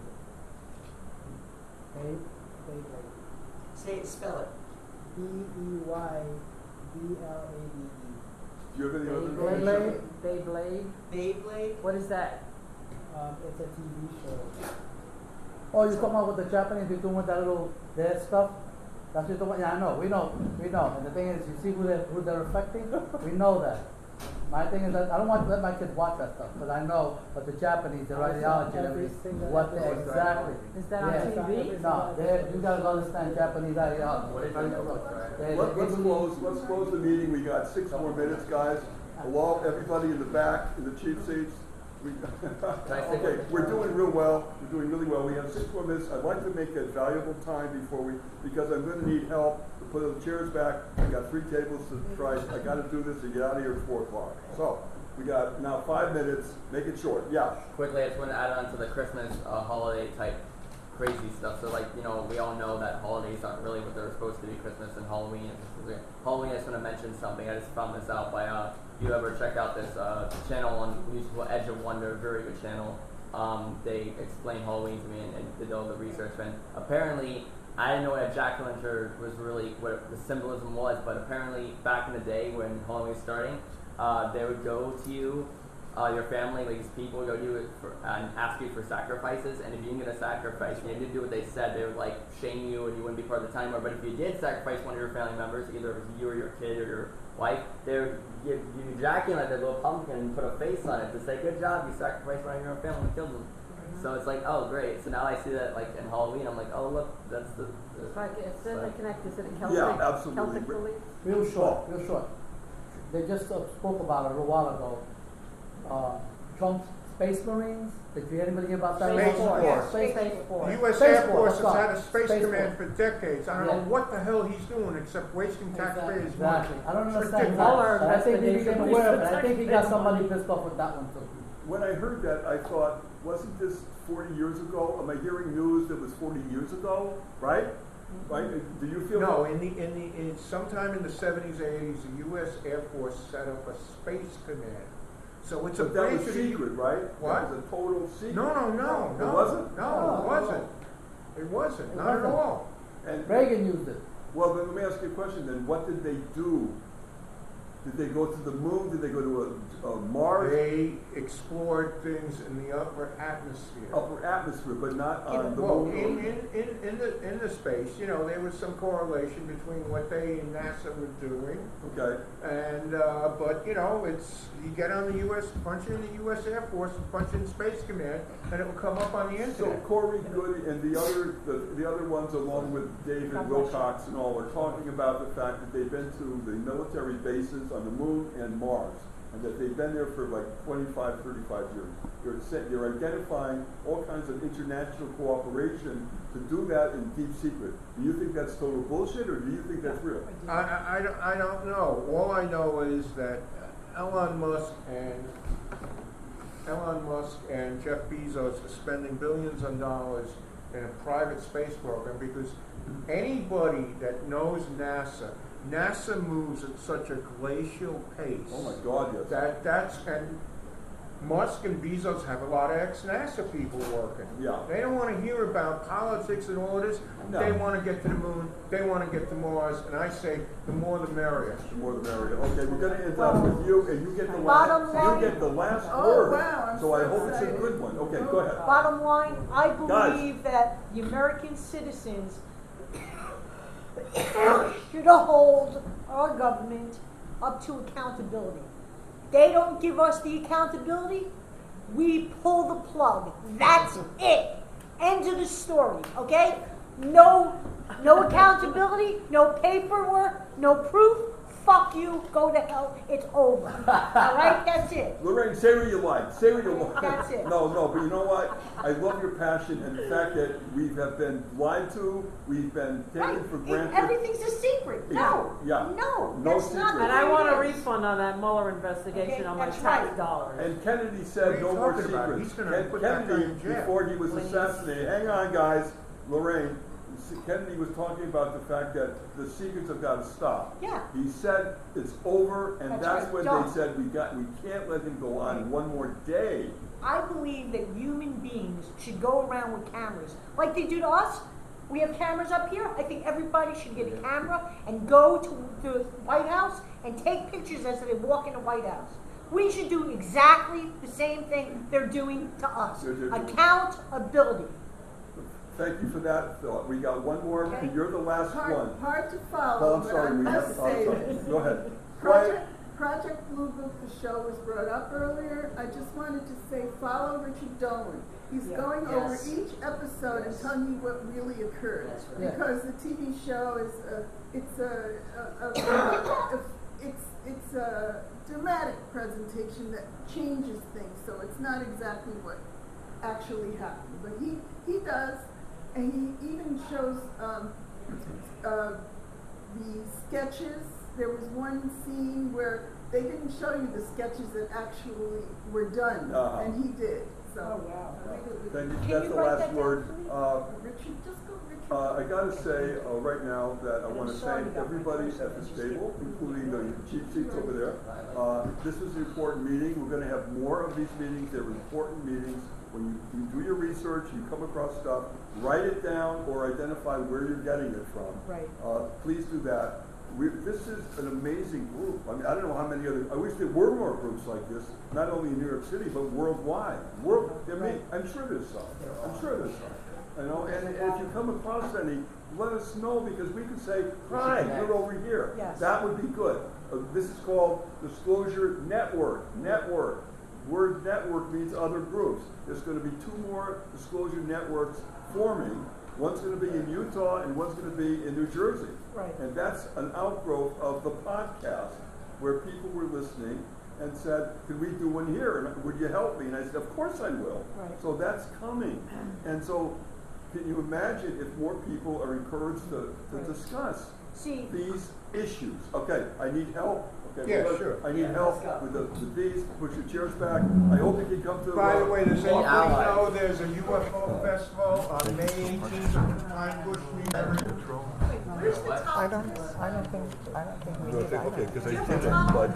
Beyblade. Say it, spell it. Beyblade. Do you have any other Beyblade. Beyblade. Beyblade? What is that? It's a TV show. Oh, you're talking about what the Japanese be doing with that little dead stuff? That's what you're talking about? Yeah, I know. We know. And the thing is, you see who they're affecting? We know that. My thing is that I don't want to let my kids watch that stuff because I know what the Japanese, their ideology and everything, what they exactly. Is that on TV? No, you guys understand Japanese ideology. Let's close the meeting. We got 6 more minutes, guys. Hello, everybody in the back, in the cheap seats. Okay, we're doing real well. We're doing really well. We have 6 more minutes. I'd like to make a valuable time because I'm going to need help to put the chairs back. I got 3 tables to try. I got to do this and get out of here at 4 o'clock. So we got now 5 minutes. Make it short. Yeah. Quickly, I just want to add on to the Christmas holiday type crazy stuff. So like, we all know that holidays aren't really what they're supposed to be, Christmas and Halloween. Halloween, I just want to mention something. I just found this out by, if you ever check out this channel on musical Edge of Wonder, very good channel. They explained Halloween to me and did all the research. And apparently, I didn't know what a jack-o'-lantern was really, what the symbolism was, but apparently back in the day when Halloween was starting, they would go to you, your family, like these people would go to you and ask you for sacrifices, and if you didn't get a sacrifice and you didn't do what they said, they would like shame you and you wouldn't be part of the time. But if you did sacrifice one of your family members, either it was you or your kid or your wife, they would give you ejaculate their little pumpkin and put a face on it to say, good job, you sacrificed one of your own family and killed them. So it's like, oh great. So now I see that like in Halloween, I'm like, oh look, that's the Right, it's in the connected to the Celtic. Yeah, absolutely. Celtic belief. Real short. They just spoke about it a little while ago. Trump's Space Marines. Did you hear anybody hear about that? Space Force. Space Force. The U.S. Space Air Force, Force has had a space Space command Force. for decades. I don't know what the hell he's doing except wasting taxpayers' money. Exactly. I don't It's understand ridiculous. that. But I think he became aware of it. I Investigation. think he got somebody pissed off with that one too. When I heard that, I thought, wasn't this 40 years ago? Am I hearing news that was 40 years ago? Right? Right? Do you feel? No, in sometime in the 70s, 80s, the U.S. Air Force set up a space command. So it's But that was secret, right? What? That was a total secret. No. It wasn't? No, it wasn't. It wasn't. Not at all. And Reagan used it. well, then let me ask you a question. Then, what did they do? Did they go to the moon? Did they go to a Mars? They explored things in the upper atmosphere. Upper atmosphere, but not on the Well, moon. in the space, there was some correlation between what they in NASA were doing. Okay. And but it's you get on the U.S. punch in the U.S. Air Force and punch in Space Command, and it will come up on the internet. So Corey Goode and the other ones, along with David Wilcox and all, are talking about the fact that they've been to the military bases on the moon and Mars, and that they've been there for like 25, 35 years. They're identifying all kinds of international cooperation to do that in deep secret. Do you think that's total bullshit, or do you think that's real? I don't know. All I know is that Elon Musk and Jeff Bezos are spending billions of dollars in a private space program because anybody that knows NASA moves at such a glacial pace. Oh my God, yes. And Musk and Bezos have a lot of ex-NASA people working. Yeah. They don't want to hear about politics and all this. No. They want to get to the moon. They want to get to Mars. And I say, the more the merrier. The more the merrier. Okay, we're going to end up with you, and you get the Bottom line. You get the last Oh, word. wow, I'm so I so hope it's a excited. good one. Okay, go ahead. Bottom line, I Guys. believe that the American citizens should hold our government up to accountability. They don't give us the accountability, we pull the plug. That's it. End of the story, okay? No accountability, no paperwork, no proof. Fuck you, go to hell, it's over. All right, that's it. Lorraine, say what you like. Say what you like. That's it. No, but you know what? I love your passion and the fact that we have been lied to, we've been taken for granted. Everything's a secret. No. Yeah. No, No that's not secret. the And I way want it a is. refund on that Mueller investigation Okay, on my that's tax right. dollars. And Kennedy What said are you no more talking about? secrets. He's gonna put that guy Kennedy, in jail. before he was Please. assassinated, hang on guys, Lorraine, Kennedy was talking about the fact that the secrets have got to stop. Yeah. He said it's over, and that's right, when done. they said we can't let him go on one more day. I believe that human beings should go around with cameras like they do to us. We have cameras up here. I think everybody should get a camera and go to the White House and take pictures as they walk in the White House. We should do exactly the same thing they're doing to us. Accountability. Thank you for that thought. We got one more. Okay. You're the last one. Hard to Oh, follow, I'm but sorry. I We must have say sorry. this. Go ahead. Quiet. Project Blue Book, the show was brought up earlier. I just wanted to say follow Richard Dolan. He's going over each episode and telling you what really occurred. right. Because the TV show is dramatic presentation that changes things, so it's not exactly what actually happened. But he does, and he even shows the sketches. There was one scene where they didn't show you the sketches that actually were done, and he did. So, That's the last word. Richard, just go, Richard. I gotta say right now that I want to thank everybody at this table, including the cheap seats over there. This is an important meeting. We're going to have more of these meetings. They're important meetings. When you do your research, you come across stuff, write it down or identify where you're getting it from. Right. Please do that. This is an amazing group. I mean, I don't know how many other. I wish there were more groups like this, not only in New York City but worldwide. I'm sure there's some. I'm sure there's some. You know, and if you come across any, let us know because we can say, "Hi, you're over here." Yes. That would be good. This is called Disclosure Network. Network. Word network means other groups. There's going to be 2 more disclosure networks forming. One's going to be in Utah and one's going to be in New Jersey. Right. And that's an outgrowth of the podcast where people were listening and said, could we do one here? And would you help me? And I said, of course I will. Right. So that's coming. And so can you imagine if more people are encouraged to discuss these issues? Okay, I need help. Okay, Yeah, sure. I need help with these. Push your chairs back. I hope you can come to. By the way, does anybody know there's a UFO festival on May 18th at the Pine Bush Museum? Where's the top? I don't think we did. Okay, because I did it, but.